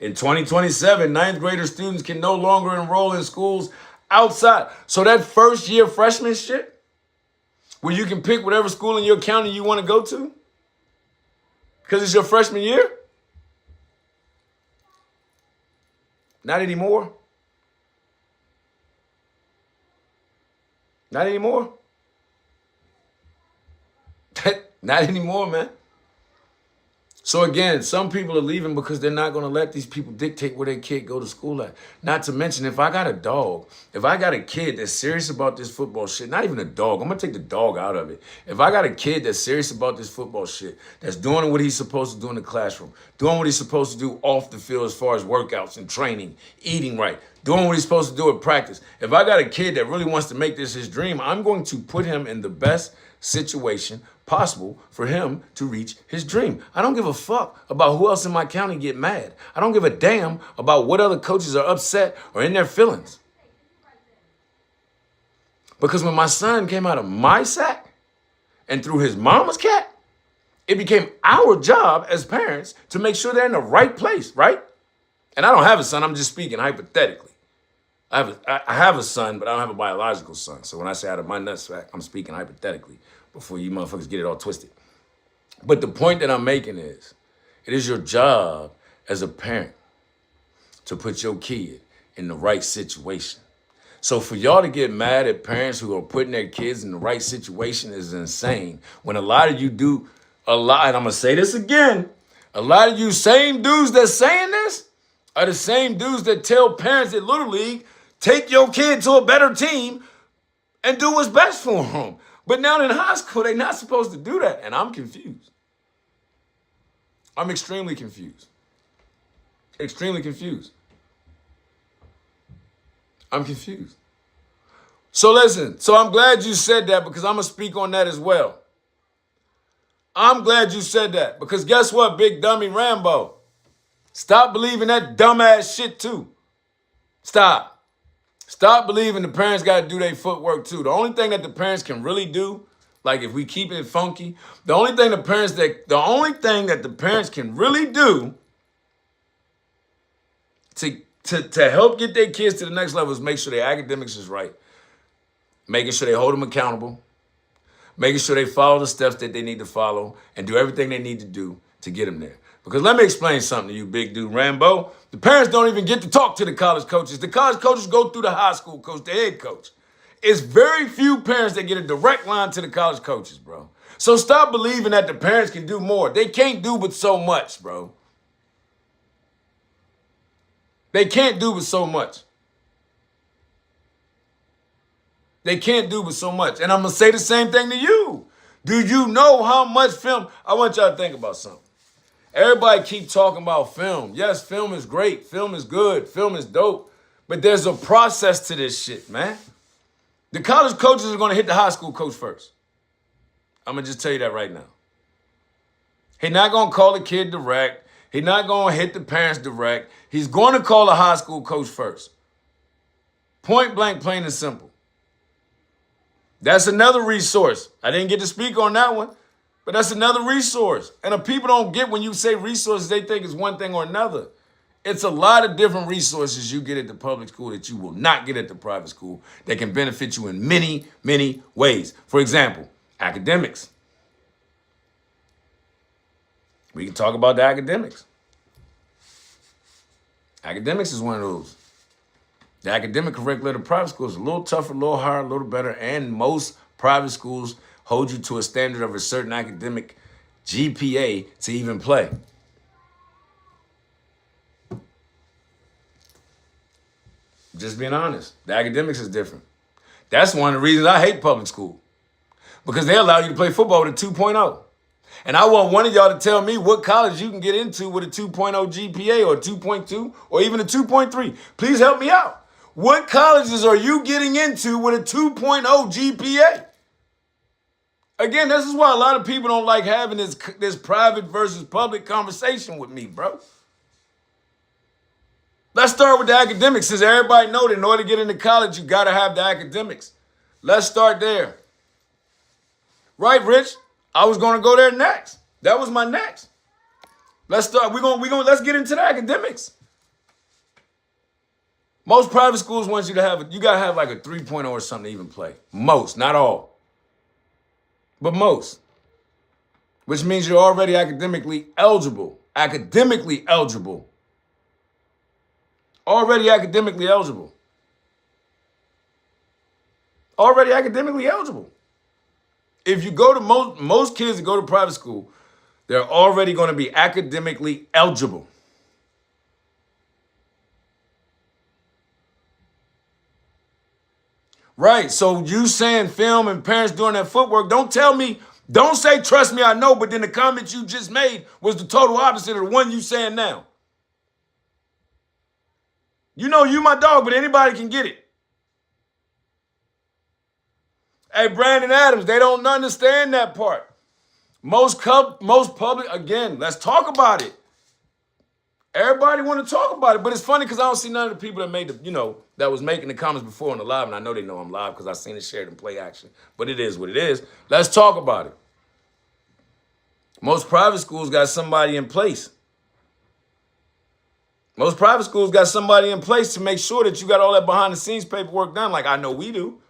In 2027, 9th grader students can no longer enroll in schools outside. So that first year freshman shit, where you can pick whatever school in your county you want to go to, because it's your freshman year, not anymore. Not anymore. Not anymore, man. So again, some people are leaving because they're not going to let these people dictate where their kid go to school at. Not to mention, if I got a dog, if I got a kid that's serious about this football shit, not even a dog, I'm going to take the dog out of it. If I got a kid that's serious about this football shit, that's doing what he's supposed to do in the classroom, doing what he's supposed to do off the field as far as workouts and training, eating right, doing what he's supposed to do at practice. If I got a kid that really wants to make this his dream, I'm going to put him in the best situation possible for him to reach his dream. I don't give a fuck about who else in my county get mad. I don't give a damn about what other coaches are upset or in their feelings. Because when my son came out of my sack and through his mama's cat, it became our job as parents to make sure they're in the right place, right? And I don't have a son, I'm just speaking hypothetically. I have a son, but I don't have a biological son. So when I say out of my nutsack, I'm speaking hypothetically before you motherfuckers get it all twisted. But the point that I'm making is, it is your job as a parent to put your kid in the right situation. So for y'all to get mad at parents who are putting their kids in the right situation is insane. When a lot of you do a lot, and I'm going to say this again, a lot of you same dudes that's saying this are the same dudes that tell parents at Little League, take your kid to a better team and do what's best for them. But now in high school, they're not supposed to do that. And I'm confused. I'm extremely confused. Extremely confused. I'm confused. So listen, so I'm glad you said that because I'm going to speak on that as well. I'm glad you said that because guess what, big dummy Rambo? Stop believing that dumbass shit too. Stop. Stop believing the parents got to do their footwork too. The only thing that the parents can really do, like if we keep it funky, the only thing that the parents can really do to help get their kids to the next level is make sure their academics is right, making sure they hold them accountable, making sure they follow the steps that they need to follow and do everything they need to do to get them there. Because let me explain something to you, big dude Rambo. The parents don't even get to talk to the college coaches. The college coaches go through the high school coach, the head coach. It's very few parents that get a direct line to the college coaches, bro. So stop believing that the parents can do more. They can't do but so much, bro. They can't do but so much. They can't do but so much. And I'm going to say the same thing to you. Do you know how much film? I want y'all to think about something. Everybody keep talking about film. Yes, film is great. Film is good. Film is dope. But there's a process to this shit, man. The college coaches are going to hit the high school coach first. I'm going to just tell you that right now. He's not going to call the kid direct. He's not going to hit the parents direct. He's going to call a high school coach first. Point blank, plain and simple. That's another resource. I didn't get to speak on that one. But that's another resource. And if people don't get when you say resources, they think it's one thing or another. It's a lot of different resources you get at the public school that you will not get at the private school that can benefit you in many, many ways. For example, academics. We can talk about the academics. Academics is one of those. The academic curriculum of the private school is a little tougher, a little harder, a little better, and most private schools hold you to a standard of a certain academic GPA to even play. Just being honest, the academics is different. That's one of the reasons I hate public school. Because they allow you to play football with a 2.0. And I want one of y'all to tell me what college you can get into with a 2.0 GPA or a 2.2 or even a 2.3. Please help me out. What colleges are you getting into with a 2.0 GPA? Again, this is why a lot of people don't like having this private versus public conversation with me, bro. Let's start with the academics, since everybody know that in order to get into college, you got to have the academics. Let's start there. Right, Rich? I was going to go there next. That was my next. Let's start. Let's get into the academics. Most private schools want you got to have like a 3.0 or something to even play. Most, not all. But most. Which means you're already academically eligible. Academically eligible. Already academically eligible. Already academically eligible. If you go to most kids that go to private school, they're already going to be academically eligible. Right, so you saying film and parents doing that footwork, don't say trust me, I know, but then the comment you just made was the total opposite of the one you saying now. You know you my dog, but anybody can get it. Hey, Brandon Adams, they don't understand that part. Most public, again, let's talk about it. Everybody want to talk about it, but it's funny because I don't see none of the people that made that was making the comments before on the live, and I know they know I'm live because I seen it shared in play action. But it is what it is. Let's talk about it. Most private schools got somebody in place. Most private schools got somebody in place to make sure that you got all that behind the scenes paperwork done, like I know we do.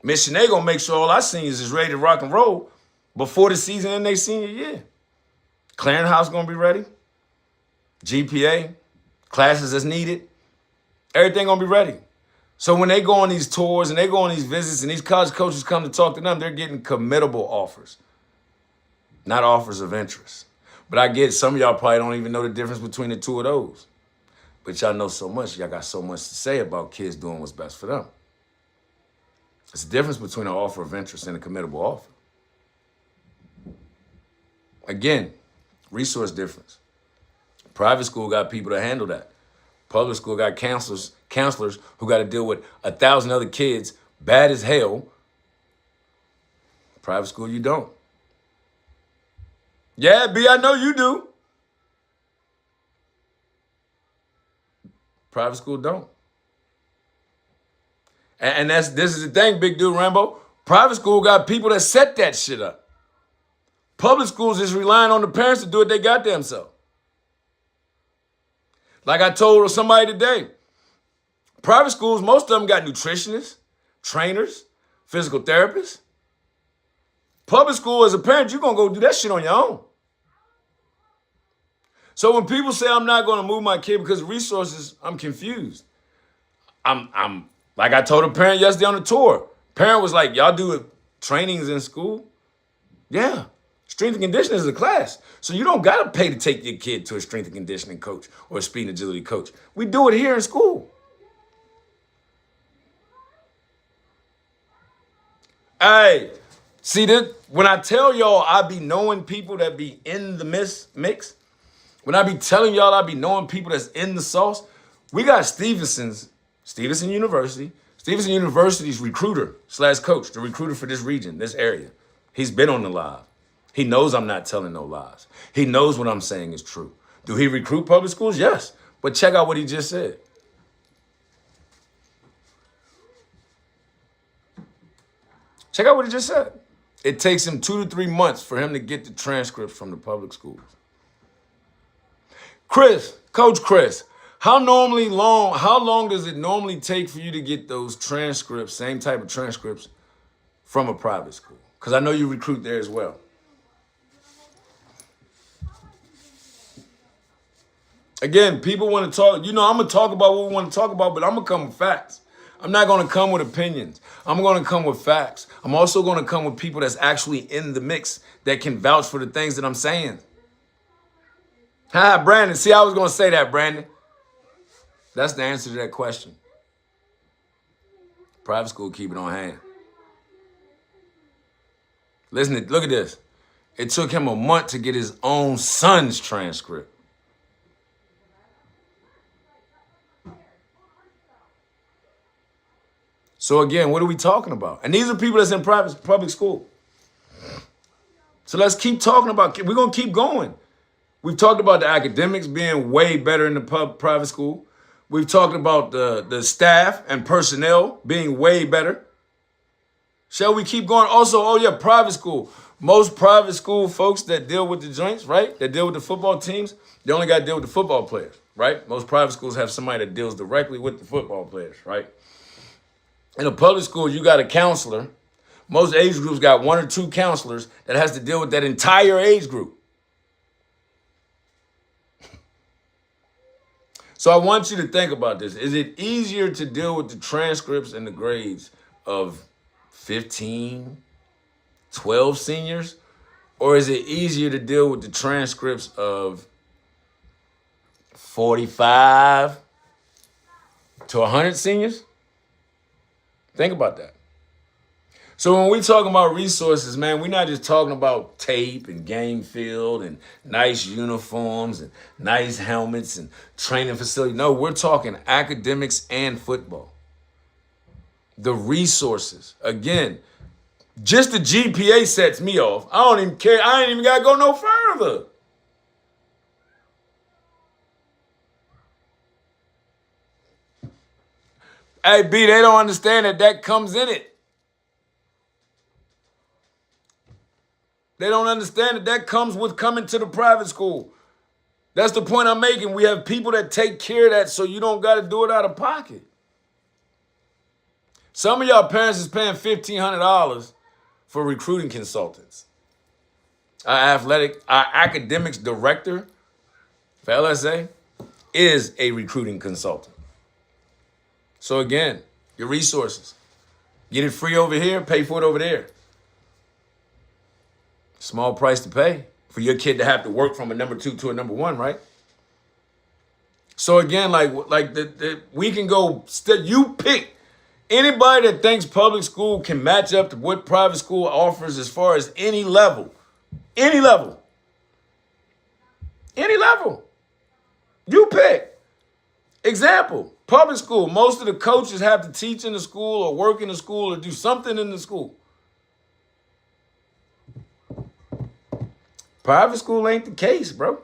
Mission A gonna make sure all our seniors is ready to rock and roll before the season in their senior year. Clearinghouse gonna be ready. GPA, classes as needed, everything gonna be ready. So when they go on these tours and they go on these visits and these college coaches come to talk to them, they're getting committable offers, not offers of interest. But I get some of y'all probably don't even know the difference between the two of those. But y'all know so much, y'all got so much to say about kids doing what's best for them. It's the difference between an offer of interest and a committable offer. Again, resource difference. Private school got people to handle that. Public school got counselors who got to deal with 1,000 other kids, bad as hell. Private school, you don't. Yeah, B, I know you do. Private school don't. And this is the thing, big dude Rambo. Private school got people that set that shit up. Public schools is relying on the parents to do it they goddamn self. Like I told somebody today, private schools, most of them got nutritionists, trainers, physical therapists. Public school, as a parent, you're going to go do that shit on your own. So when people say I'm not going to move my kid because of resources, I'm confused. I'm like I told a parent yesterday on the tour. Parent was like, y'all do trainings in school? Yeah. Strength and conditioning is a class. So you don't got to pay to take your kid to a strength and conditioning coach or a speed and agility coach. We do it here in school. Hey, see this? When I tell y'all I be knowing people that be in the mix, when I be telling y'all I be knowing people that's in the sauce, we got Stevenson University. Stevenson University's recruiter / coach, the recruiter for this region, this area. He's been on the live. He knows I'm not telling no lies. He knows what I'm saying is true. Do he recruit public schools? Yes. But check out what he just said. Check out what he just said. It takes him 2 to 3 months for him to get the transcripts from the public schools. Coach Chris, how long does it normally take for you to get those transcripts, same type of transcripts, from a private school? Because I know you recruit there as well. Again, people want to talk. I'm going to talk about what we want to talk about, but I'm going to come with facts. I'm not going to come with opinions. I'm going to come with facts. I'm also going to come with people that's actually in the mix that can vouch for the things that I'm saying. Hi, Brandon. See, I was going to say that, Brandon. That's the answer to that question. Private school, keep it on hand. Listen, look at this. It took him a month to get his own son's transcript. So again, what are we talking about? And these are people that's in public school. So let's keep talking about, we're going to keep going. We've talked about the academics being way better in the private school. We've talked about the staff and personnel being way better. Shall we keep going? Also, oh yeah, private school. Most private school folks that deal with the joints, right? That deal with the football teams, they only got to deal with the football players, right? Most private schools have somebody that deals directly with the football players, right? In a public school, you got a counselor. Most age groups got 1 or 2 counselors that has to deal with that entire age group. So I want you to think about this. Is it easier to deal with the transcripts and the grades of 15, 12 seniors? Or is it easier to deal with the transcripts of 45 to 100 seniors? Think about that. So when we talking about resources, man, we're not just talking about tape and game field and nice uniforms and nice helmets and training facility. No, we're talking academics and football. The resources. Again, just the GPA sets me off. I don't even care. I ain't even got to go no further. Hey, B, they don't understand that comes in it. They don't understand that comes with coming to the private school. That's the point I'm making. We have people that take care of that so you don't got to do it out of pocket. Some of y'all parents is paying $1,500 for recruiting consultants. Our academics director for LSA is a recruiting consultant. So again, your resources. Get it free over here, pay for it over there. Small price to pay for your kid to have to work from a number 2 to a number 1, right? So again, we can go. You pick anybody that thinks public school can match up to what private school offers as far as any level. You pick. Example: public school. Most of the coaches have to teach in the school or work in the school or do something in the school. Private school ain't the case, bro.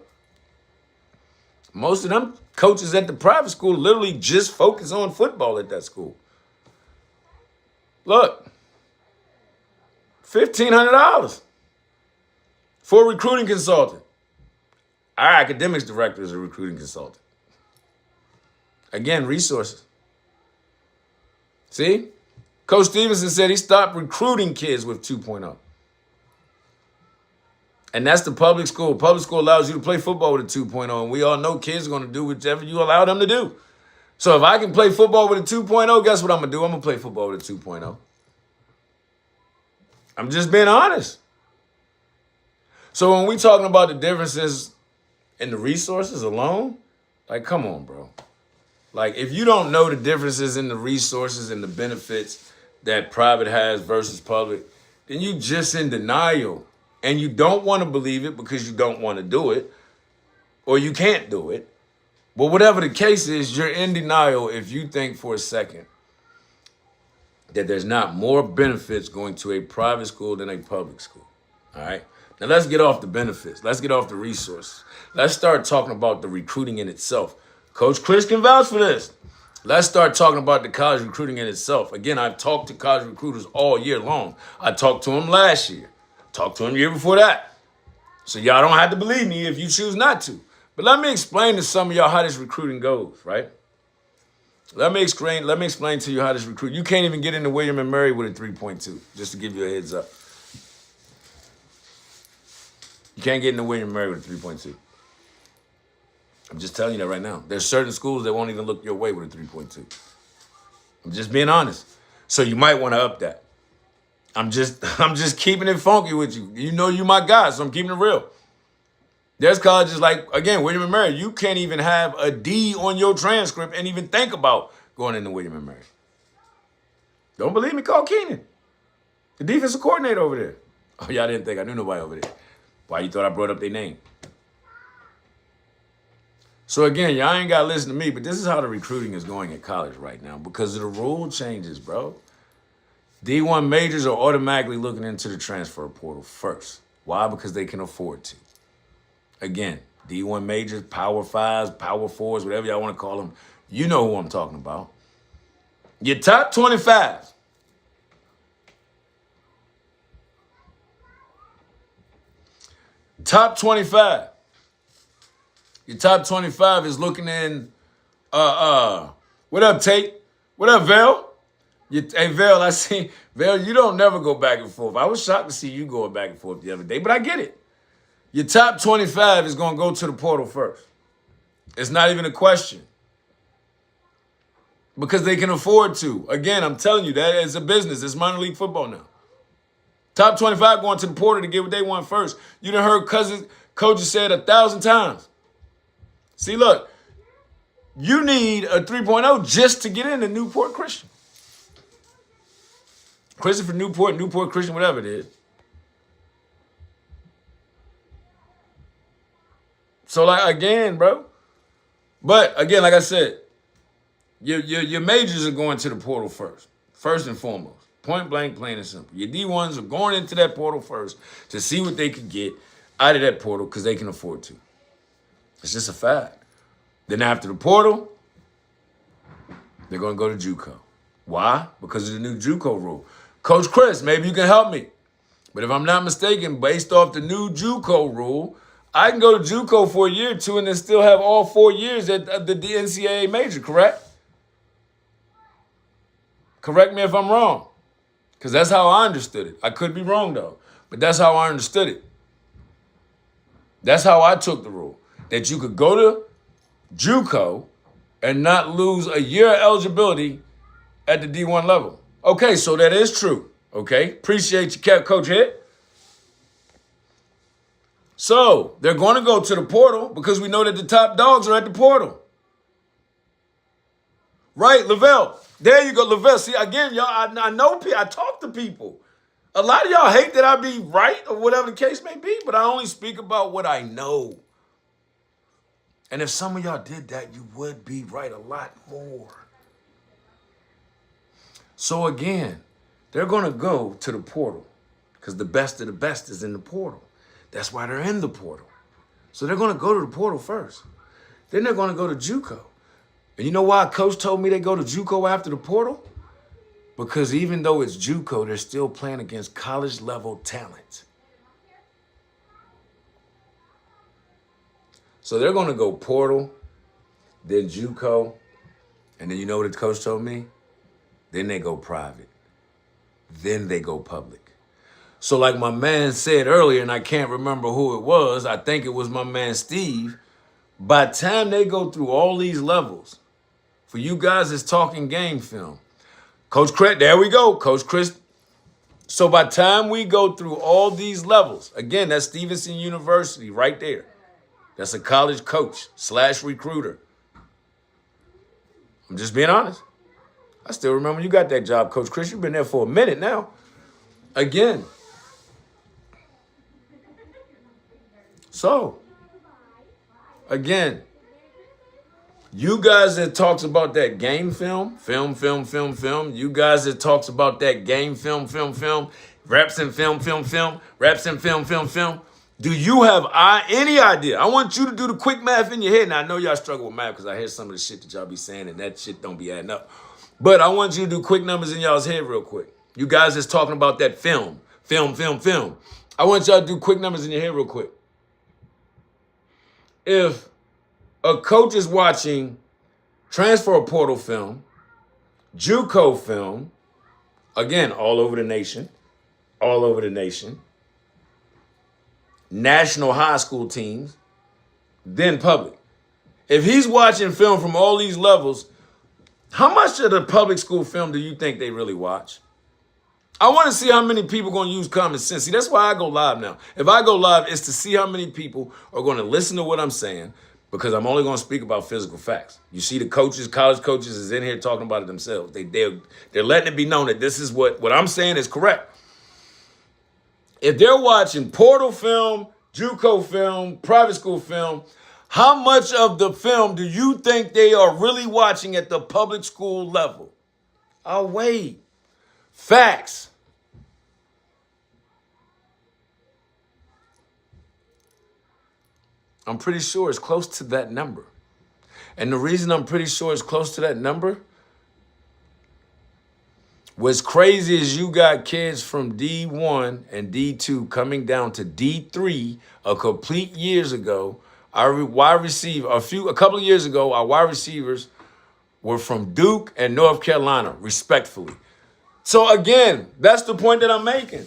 Most of them coaches at the private school literally just focus on football at that school. Look, $1,500 for a recruiting consultant. Our academics director is a recruiting consultant. Again, resources. See? Coach Stevenson said he stopped recruiting kids with 2.0. And that's the public school. Public school allows you to play football with a 2.0. And we all know kids are going to do whatever you allow them to do. So if I can play football with a 2.0, guess what I'm going to do? I'm going to play football with a 2.0. I'm just being honest. So when we talking about the differences in the resources alone, like, come on, bro. Like, if you don't know the differences in the resources and the benefits that private has versus public, then you just in denial. And you don't want to believe it because you don't want to do it, or you can't do it. But whatever the case is, you're in denial if you think for a second that there's not more benefits going to a private school than a public school. All right? Now let's get off the benefits. Let's get off the resources. Let's start talking about the recruiting in itself. Coach Chris can vouch for this. Let's start talking about the college recruiting in itself. Again, I've talked to college recruiters all year long. I talked to them last year. Talked to him the year before that. So y'all don't have to believe me if you choose not to. But let me explain to some of y'all how this recruiting goes, right? Let me explain to you how this recruit. You can't even get into William & Mary with a 3.2, just to give you a heads up. You can't get into William & Mary with a 3.2. I'm just telling you that right now. There's certain schools that won't even look your way with a 3.2. I'm just being honest. So you might want to up that. I'm just keeping it funky with you. You know you my guy, so I'm keeping it real. There's colleges like, again, William & Mary. You can't even have a D on your transcript and even think about going into William & Mary. Don't believe me? Call Keenan, the defensive coordinator over there. Oh, y'all didn't think I knew nobody over there. Why you thought I brought up their name? So again, y'all ain't got to listen to me, but this is how the recruiting is going at college right now because of the rule changes, bro. D1 majors are automatically looking into the transfer portal first. Why? Because they can afford to. Again, D1 majors, Power 5s, Power 4s, whatever y'all want to call them, You know who I'm talking about. Your top 25. Top 25. Your top 25 is looking in, what up, Tate? What up, Vel? Hey, Vel, I see, Vel, you don't never go back and forth. I was shocked to see you going back and forth the other day, but I get it. Your top 25 is going to go to the portal first. It's not even a question. Because they can afford to. Again, I'm telling you, that is a business. It's minor league football now. Top 25 going to the portal to get what they want first. You done heard coaches say it 1,000 times. See, look, you need a 3.0 just to get into Newport Christian. Christopher Newport, Newport Christian, whatever it is. So, like, again, bro. But, again, like I said, your majors are going to the portal first and foremost. Point blank, plain and simple. Your D1s are going into that portal first to see what they could get out of that portal because they can afford to. It's just a fact. Then after the portal, they're going to go to JUCO. Why? Because of the new JUCO rule. Coach Chris, maybe you can help me. But if I'm not mistaken, based off the new JUCO rule, I can go to JUCO for a year or two and then still have all 4 years at the NCAA major, correct? Correct me if I'm wrong. Because that's how I understood it. I could be wrong, though. But that's how I understood it. That's how I took the rule. That you could go to JUCO and not lose a year of eligibility at the D1 level. Okay, so that is true. Okay, appreciate you, Coach Head. So they're going to go to the portal because we know that the top dogs are at the portal. Right, Lavelle. There you go, Lavelle. See, again, y'all, I know people. I talk to people. A lot of y'all hate that I be right or whatever the case may be, but I only speak about what I know. And if some of y'all did that, you would be right a lot more. So again, they're going to go to the portal because the best of the best is in the portal. That's why they're in the portal. So they're going to go to the portal first. Then they're going to go to JUCO. And you know why Coach told me they go to JUCO after the portal? Because even though it's JUCO, they're still playing against college-level talent. So they're going to go portal, then JUCO, and then you know what the coach told me? Then they go private. Then they go public. So like my man said earlier, and I can't remember who it was, I think it was my man Steve, by the time they go through all these levels, for you guys that's talking game film, Coach Chris, there we go, Coach Chris. So by the time we go through all these levels, again, that's Stevenson University right there. That's a college coach / recruiter. I'm just being honest. I still remember you got that job, Coach Chris. You've been there for a minute now. Again. So, again, you guys that talks about that game film, you guys that talks about that game film, reps and film, reps and film, do you have any idea? I want you to do the quick math in your head. Now, I know y'all struggle with math because I hear some of the shit that y'all be saying and that shit don't be adding up. But I want you to do quick numbers in y'all's head real quick. You guys that's talking about that film. I want y'all to do quick numbers in your head real quick. If a coach is watching transfer portal film, JUCO film, again, all over the nation, national high school teams, then public. If he's watching film from all these levels, how much of the public school film do you think they really watch? I want to see how many people are going to use common sense. See, that's why I go live now. If I go live, it's to see how many people are going to listen to what I'm saying because I'm only going to speak about physical facts. You see the coaches, college coaches is in here talking about it themselves. They're letting it be known that this is what I'm saying is correct. If they're watching portal film, JUCO film, private school film, how much of the film do you think they are really watching at the public school level? I'll wait. Facts. I'm pretty sure it's close to that number. And the reason I'm pretty sure it's close to that number, what's crazy is you got kids from D1 and D2 coming down to D3 a complete years ago. Our wide receiver, a couple of years ago, our wide receivers were from Duke and North Carolina, respectfully. So again, that's the point that I'm making.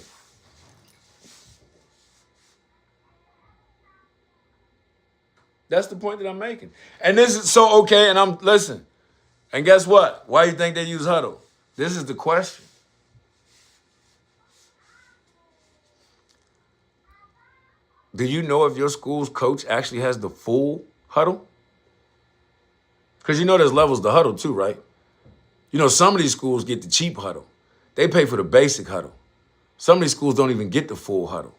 That's the point that I'm making. And this is so okay, and listen. And guess what? Why do you think they use huddle? This is the question. Do you know if your school's coach actually has the full huddle? Because you know there's levels to huddle too, right? You know, some of these schools get the cheap huddle. They pay for the basic huddle. Some of these schools don't even get the full huddle.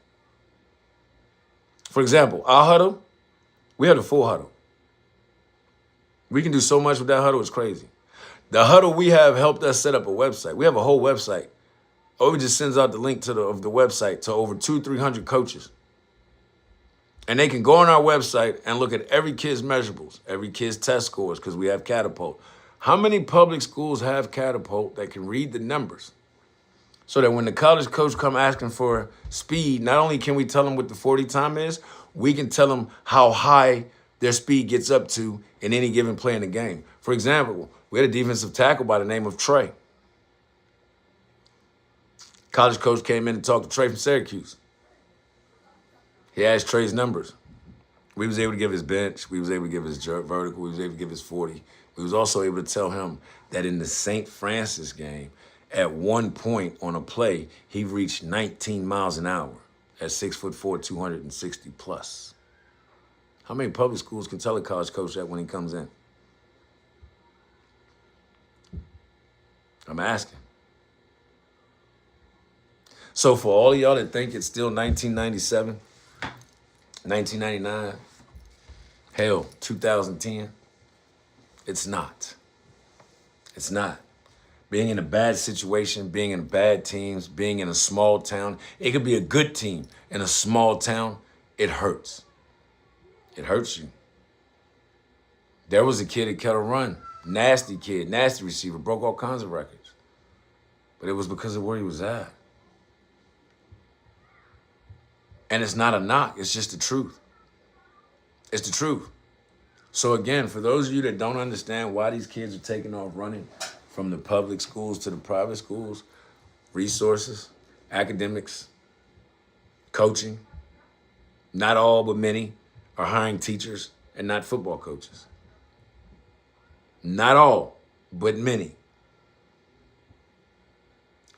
For example, our huddle, we have the full huddle. We can do so much with that huddle, it's crazy. The huddle we have helped us set up a website. We have a whole website. Obi just sends out the link of the website to over 200-300 coaches. And they can go on our website and look at every kid's measurables, every kid's test scores, because we have Catapult. How many public schools have Catapult that can read the numbers? So that when the college coach come asking for speed, not only can we tell them what the 40 time is, we can tell them how high their speed gets up to in any given play in the game. For example, we had a defensive tackle by the name of Trey. College coach came in and talked to Trey from Syracuse. He asked Trey's numbers. We was able to give his bench. We was able to give his jerk vertical. We was able to give his 40. We was also able to tell him that in the St. Francis game, at one point on a play, he reached 19 miles an hour at 6'4", 260 plus. How many public schools can tell a college coach that when he comes in? I'm asking. So for all of y'all that think it's still 1997, 1999, hell, 2010, it's not. It's not. Being in a bad situation, being in bad teams, being in a small town, it could be a good team in a small town, it hurts. It hurts you. There was a kid at Kettle Run, nasty kid, nasty receiver, broke all kinds of records. But it was because of where he was at. And it's not a knock, it's just the truth. It's the truth. So again, for those of you that don't understand why these kids are taking off running from the public schools to the private schools, resources, academics, coaching, not all but many are hiring teachers and not football coaches. Not all, but many.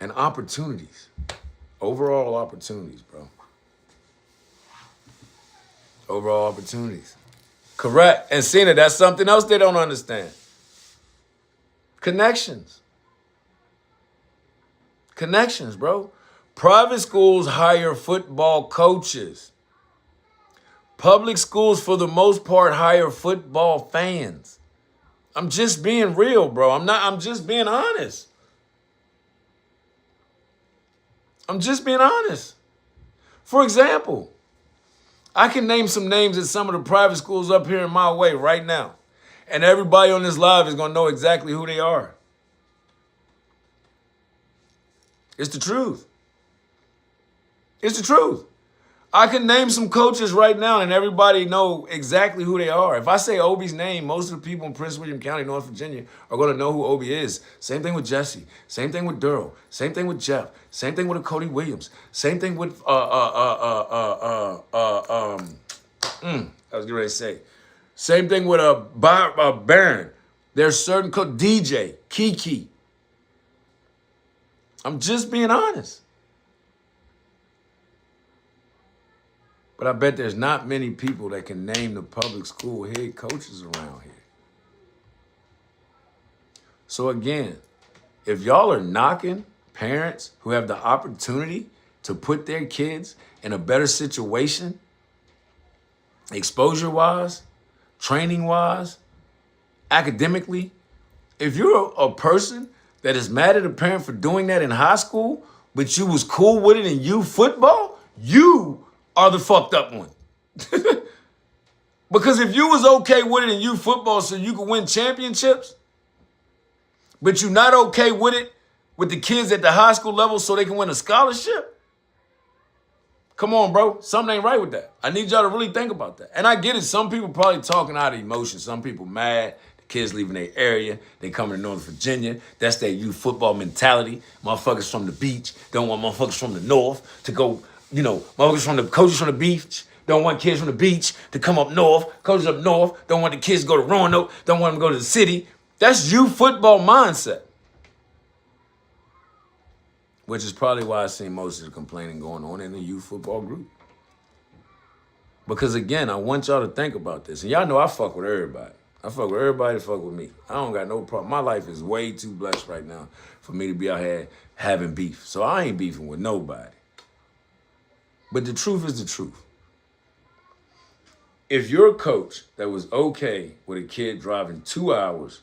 And opportunities, overall opportunities, bro. Overall opportunities. Correct. And Cena, that's something else they don't understand. Connections. Connections, bro. Private schools hire football coaches. Public schools, for the most part, hire football fans. I'm just being real, bro. I'm just being honest. I'm just being honest. For example, I can name some names at some of the private schools up here in my way right now. And everybody on this live is going to know exactly who they are. It's the truth. It's the truth. I can name some coaches right now and everybody know exactly who they are. If I say Obi's name, most of the people in Prince William County, North Virginia, are going to know who Obi is. Same thing with Jesse. Same thing with Durrell. Same thing with Jeff. Same thing with a Cody Williams. Same thing with I was getting ready to say. Same thing with Baron. There's certain DJ, Kiki. I'm just being honest. But I bet there's not many people that can name the public school head coaches around here. So again, if y'all are knocking parents who have the opportunity to put their kids in a better situation, exposure-wise, training-wise, academically, if you're a person that is mad at a parent for doing that in high school, but you was cool with it in youth football, you are the fucked up one. Because if you was okay with it in youth football so you could win championships, but you're not okay with it with the kids at the high school level so they can win a scholarship, come on, bro. Something ain't right with that. I need y'all to really think about that. And I get it. Some people probably talking out of emotion. Some people mad. The kids leaving their area. They coming to Northern Virginia. That's their youth football mentality. Motherfuckers from the beach don't want motherfuckers from the north to go, coaches from the beach don't want kids from the beach to come up north. Coaches up north don't want the kids to go to Roanoke. Don't want them to go to the city. That's youth football mindset. Which is probably why I see most of the complaining going on in the youth football group. Because again, I want y'all to think about this. And y'all know I fuck with everybody. I fuck with everybody that fuck with me. I don't got no problem. My life is way too blessed right now for me to be out here having beef. So I ain't beefing with nobody. But the truth is the truth. If you're a coach that was okay with a kid driving 2 hours,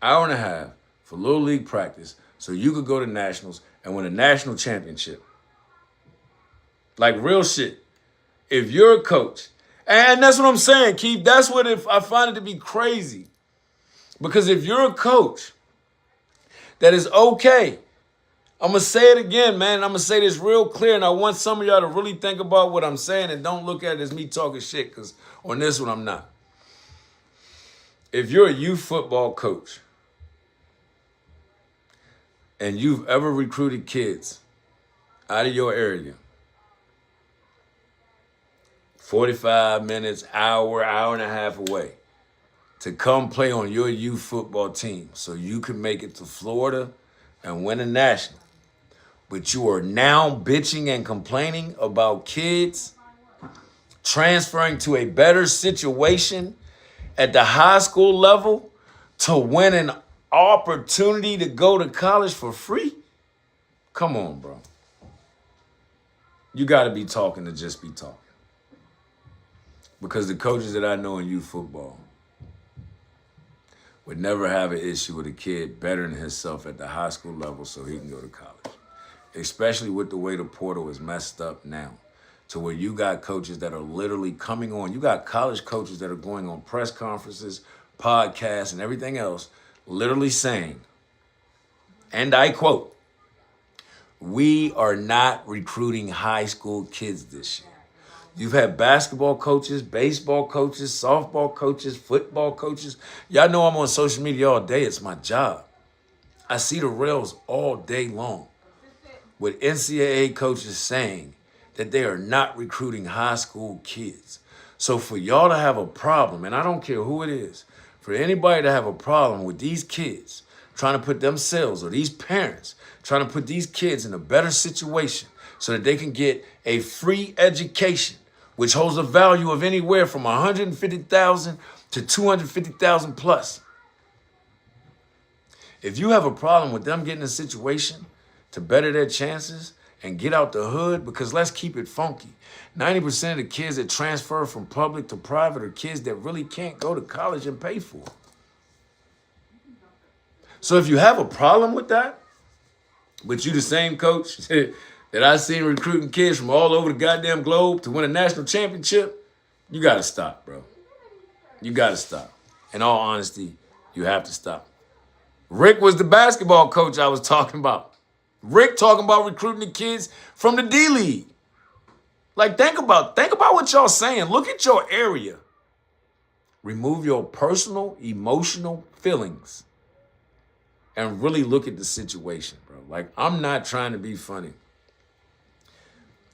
hour and a half for Little League practice so you could go to nationals and win a national championship. Like real shit. If you're a coach, and that's what I'm saying, Keith, that's what I find it to be crazy. Because if you're a coach that is okay, I'm going to say it again, man, and I'm going to say this real clear, and I want some of y'all to really think about what I'm saying and don't look at it as me talking shit, because on this one, I'm not. If you're a youth football coach and you've ever recruited kids out of your area, 45 minutes, hour and a half away, to come play on your youth football team so you can make it to Florida and win a national, but you are now bitching and complaining about kids transferring to a better situation at the high school level to win an opportunity to go to college for free? Come on, bro. You got to be talking to just be talking. Because the coaches that I know in youth football would never have an issue with a kid bettering himself at the high school level so he can go to college. Especially with the way the portal is messed up now, to where you got coaches that are literally coming on. You got college coaches that are going on press conferences, podcasts, and everything else, literally saying, and I quote, "We are not recruiting high school kids this year." You've had basketball coaches, baseball coaches, softball coaches, football coaches. Y'all know I'm on social media all day. It's my job. I see the rails all day long with NCAA coaches saying that they are not recruiting high school kids. So for y'all to have a problem, and I don't care who it is, for anybody to have a problem with these kids trying to put themselves or these parents trying to put these kids in a better situation so that they can get a free education, which holds a value of anywhere from $150,000 to $250,000 plus. If you have a problem with them getting a situation to better their chances and get out the hood, because let's keep it funky. 90% of the kids that transfer from public to private are kids that really can't go to college and pay for it. So if you have a problem with that, but you the same coach that I seen recruiting kids from all over the goddamn globe to win a national championship, you got to stop, bro. You got to stop. In all honesty, you have to stop. Rick was the basketball coach I was talking about. Rick talking about recruiting the kids from the D-League. Like, think about what y'all saying. Look at your area. Remove your personal, emotional feelings and really look at the situation, bro. Like, I'm not trying to be funny.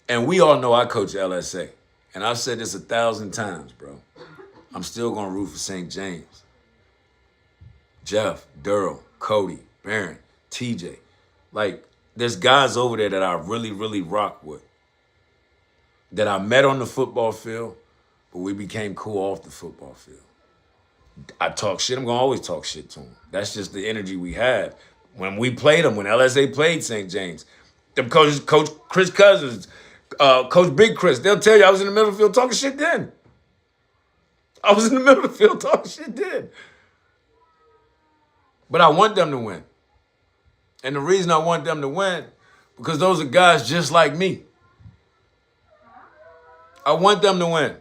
And we all know I coach LSA. And I've said this 1,000 times, bro. I'm still going to root for St. James. Jeff, Durrell, Cody, Barron, TJ. Like, there's guys over there that I really, really rock with, that I met on the football field, but we became cool off the football field. I talk shit. I'm going to always talk shit to them. That's just the energy we have. When we played them, when LSA played St. James, them coaches, Coach Chris Cousins, Coach Big Chris, they'll tell you I was in the middle of the field talking shit then. I was in the middle of the field talking shit then. But I want them to win. And the reason I want them to win, because those are guys just like me. I want them to win.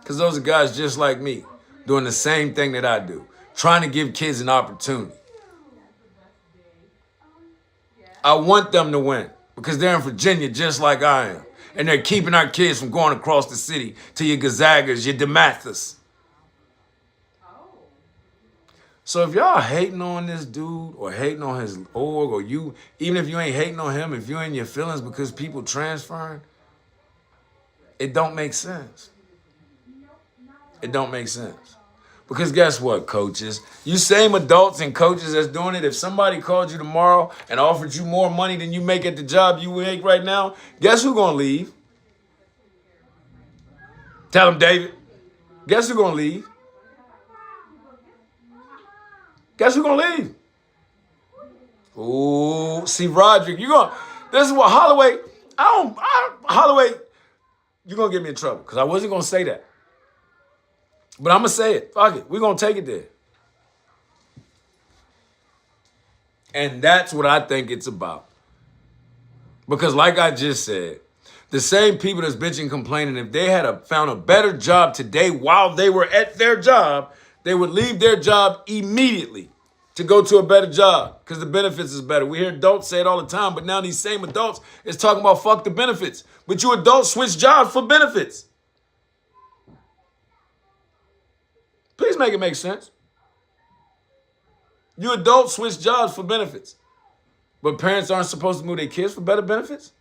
Because those are guys just like me, doing the same thing that I do, trying to give kids an opportunity. I want them to win because they're in Virginia just like I am. And they're keeping our kids from going across the city to your Gonzagas, your DeMathis. So if y'all hating on this dude or hating on his org or you, even if you ain't hating on him, if you're in your feelings because people transferring, it don't make sense. It don't make sense. Because guess what, coaches? You same adults and coaches that's doing it, if somebody called you tomorrow and offered you more money than you make at the job you make right now, guess who's going to leave? Tell him, David. Guess who's going to leave? Guess who's going to leave? Ooh, see, Roderick, this is what Holloway, Holloway, you're going to get me in trouble because I wasn't going to say that. But I'm going to say it. Fuck it. We're going to take it there. And that's what I think it's about. Because like I just said, the same people that's bitching complaining, if they had found a better job today while they were at their job, they would leave their job immediately to go to a better job because the benefits is better. We hear adults say it all the time, but now these same adults is talking about fuck the benefits. But you adults switch jobs for benefits. Please make it make sense. You adults switch jobs for benefits. But parents aren't supposed to move their kids for better benefits?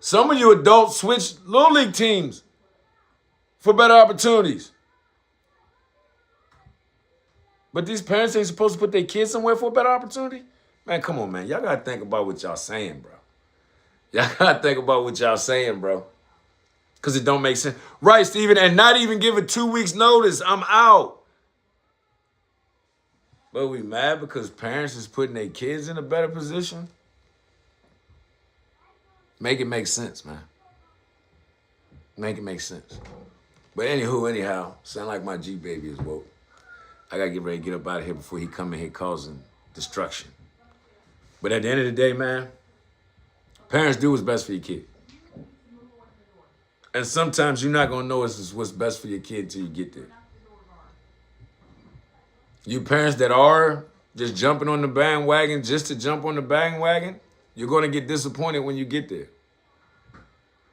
Some of you adults switch little league teams for better opportunities. But these parents ain't supposed to put their kids somewhere for a better opportunity? Man, come on, man. Y'all got to think about what y'all saying, bro. Y'all got to think about what y'all saying, bro. Because it don't make sense. Right, Steven, and not even give it 2 weeks notice. I'm out. But we mad because parents is putting their kids in a better position? Make it make sense, man. Make it make sense. But anyhow, sound like my G-baby is woke. I got to get ready to get up out of here before he come in here causing destruction. But at the end of the day, man, parents do what's best for your kid. And sometimes you're not going to know what's best for your kid until you get there. You parents that are just jumping on the bandwagon just to jump on the bandwagon, you're going to get disappointed when you get there.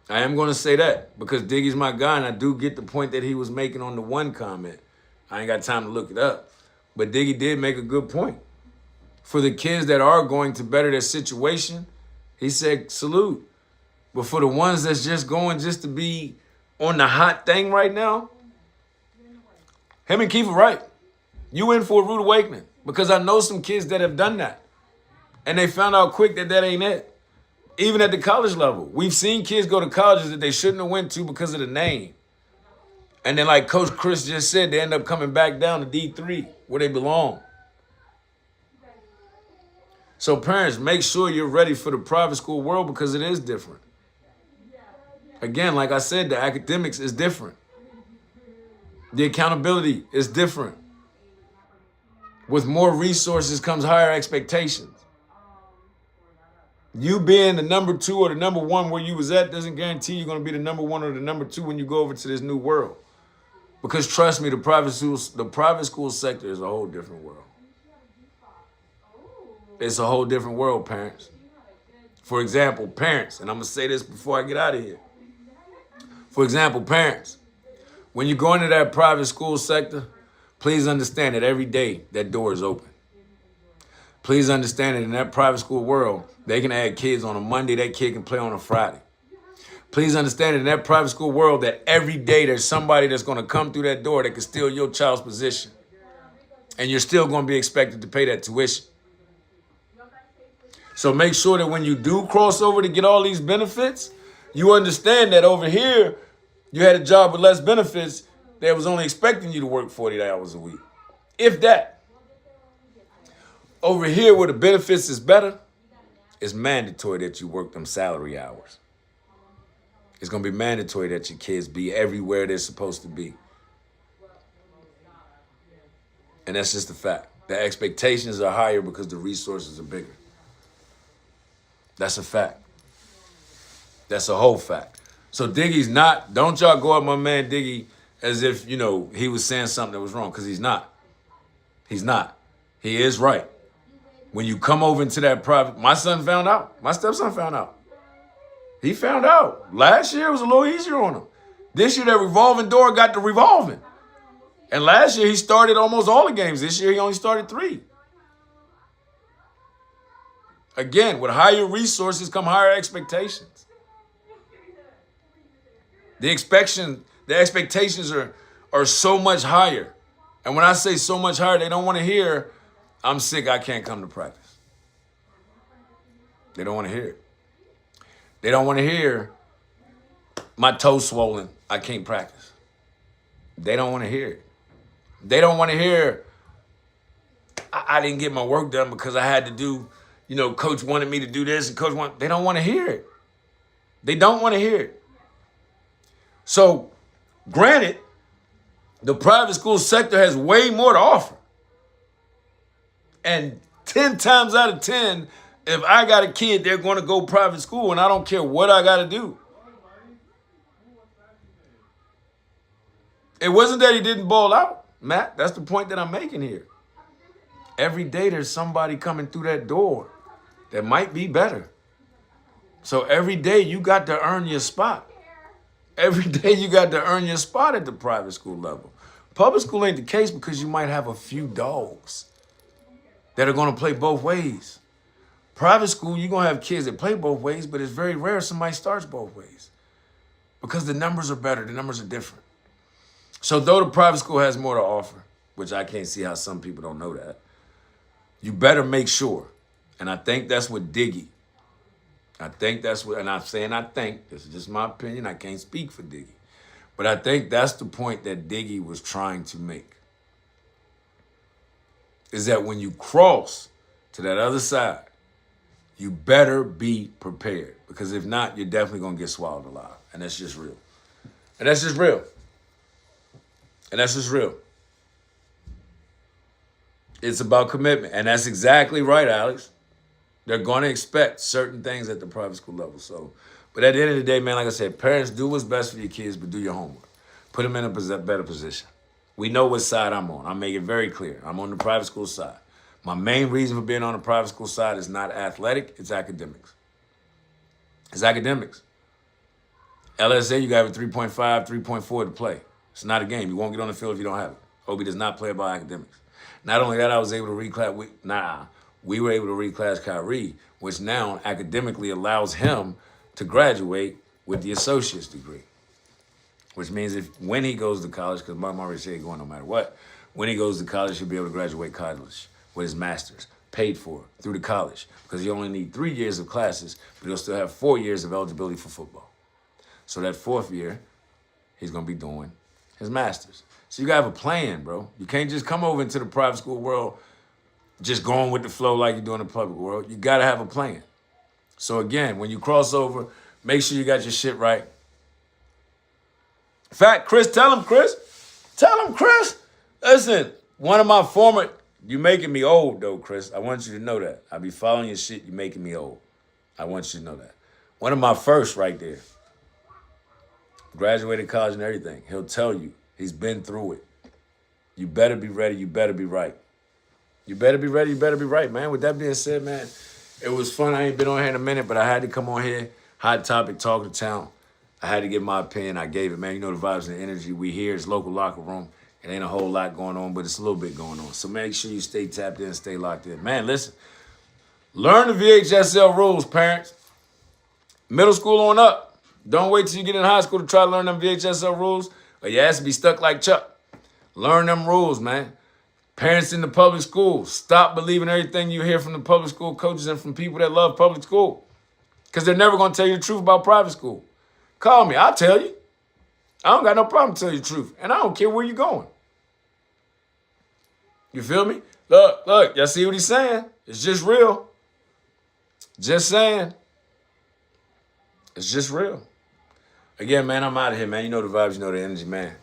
I am going to say that because Diggy's my guy, and I do get the point that he was making on the one comment. I ain't got time to look it up. But Diggy did make a good point. For the kids that are going to better their situation, he said salute. But for the ones that's just going just to be on the hot thing right now, him and Keith are right. You in for a rude awakening because I know some kids that have done that. And they found out quick that ain't it. Even at the college level. We've seen kids go to colleges that they shouldn't have went to because of the name. And then like Coach Chris just said, they end up coming back down to D3 where they belong. So parents, make sure you're ready for the private school world because it is different. Again, like I said, the academics is different. The accountability is different. With more resources comes higher expectations. You being the number 2 or the number 1 where you was at doesn't guarantee you're going to be the number 1 or the number 2 when you go over to this new world. Because trust me, the private school sector is a whole different world. It's a whole different world, parents. For example, parents, and I'm going to say this before I get out of here. For example, parents, when you go into that private school sector, please understand that every day that door is open. Please understand that in that private school world, they can add kids on a Monday, that kid can play on a Friday. Please understand that in that private school world that every day there's somebody that's going to come through that door that can steal your child's position. And you're still going to be expected to pay that tuition. So make sure that when you do cross over to get all these benefits, you understand that over here, you had a job with less benefits that was only expecting you to work 40 hours a week. If that. Over here where the benefits is better, it's mandatory that you work them salary hours. It's going to be mandatory that your kids be everywhere they're supposed to be. And that's just a fact. The expectations are higher because the resources are bigger. That's a fact. That's a whole fact. So Diggy's not, don't y'all go at my man Diggy as if, you know, he was saying something that was wrong, because he's not. He's not. He is right. When you come over into that private, my son found out. My stepson found out. He found out. Last year it was a little easier on him. This year that revolving door got to revolving. And last year he started almost all the games. This year he only started 3. Again, with higher resources come higher expectations. The expectations are so much higher. And when I say so much higher, they don't want to hear, I'm sick, I can't come to practice. They don't want to hear it. They don't want to hear, my toe's swollen, I can't practice. They don't want to hear it. They don't want to hear, I didn't get my work done because I had to do, you know, coach wanted me to do this and coach wanted, they don't want to hear it. They don't want to hear it. So, granted, the private school sector has way more to offer. And 10 times out of 10, if I got a kid, they're going to go private school, and I don't care what I got to do. It wasn't that he didn't ball out, Matt. That's the point that I'm making here. Every day there's somebody coming through that door that might be better. So every day you got to earn your spot. Every day you got to earn your spot at the private school level. Public school ain't the case because you might have a few dogs that are going to play both ways. Private school, you're going to have kids that play both ways, but it's very rare somebody starts both ways because the numbers are better. The numbers are different. So though the private school has more to offer, which I can't see how some people don't know that, you better make sure. And I think that's what Diggy, I think that's what, and I'm saying I think, this is just my opinion, I can't speak for Diggy. But I think that's the point that Diggy was trying to make. Is that when you cross to that other side, you better be prepared. Because if not, you're definitely going to get swallowed alive. And that's just real. And that's just real. And that's just real. It's about commitment. And that's exactly right, Alex. They're going to expect certain things at the private school level. So, but at the end of the day, man, like I said, parents, do what's best for your kids, but do your homework. Put them in a better position. We know what side I'm on. I make it very clear. I'm on the private school side. My main reason for being on the private school side is not athletic, it's academics. It's academics. LSA, you got a 3.5, 3.4 to play. It's not a game. You won't get on the field if you don't have it. Obi does not play about academics. Not only that, I was able to reclass, we were able to reclass Kyrie, which now academically allows him to graduate with the associate's degree. Which means when he goes to college, because Mom already said he's going no matter what, when he goes to college, he'll be able to graduate college with his master's, paid for through the college, because you only need 3 years of classes, but he'll still have 4 years of eligibility for football. So that 4th year, he's going to be doing his master's. So you got to have a plan, bro. You can't just come over into the private school world just going with the flow like you do in the public world. You got to have a plan. So again, when you cross over, make sure you got your shit right. In fact, Chris, tell him, Chris. Listen, one of my former, you making me old though, Chris. I want you to know that. I be following your shit, you making me old. I want you to know that. One of my first right there. Graduated college and everything. He'll tell you. He's been through it. You better be ready. You better be right. You better be ready. You better be right, man. With that being said, man, it was fun. I ain't been on here in a minute, but I had to come on here. Hot topic, talk to town. I had to give my opinion. I gave it, man. You know the vibes and the energy we hear. It's local locker room. It ain't a whole lot going on, but it's a little bit going on. So make sure you stay tapped in, stay locked in. Man, listen. Learn the VHSL rules, parents. Middle school on up. Don't wait till you get in high school to try to learn them VHSL rules, or your ass will be stuck like Chuck. Learn them rules, man. Parents in the public school, stop believing everything you hear from the public school coaches and from people that love public school, because they're never going to tell you the truth about private school. Call me. I'll tell you. I don't got no problem telling you the truth. And I don't care where you're going. You feel me? Look. Y'all see what he's saying? It's just real. Just saying. It's just real. Again, man, I'm out of here, man. You know the vibes. You know the energy, man.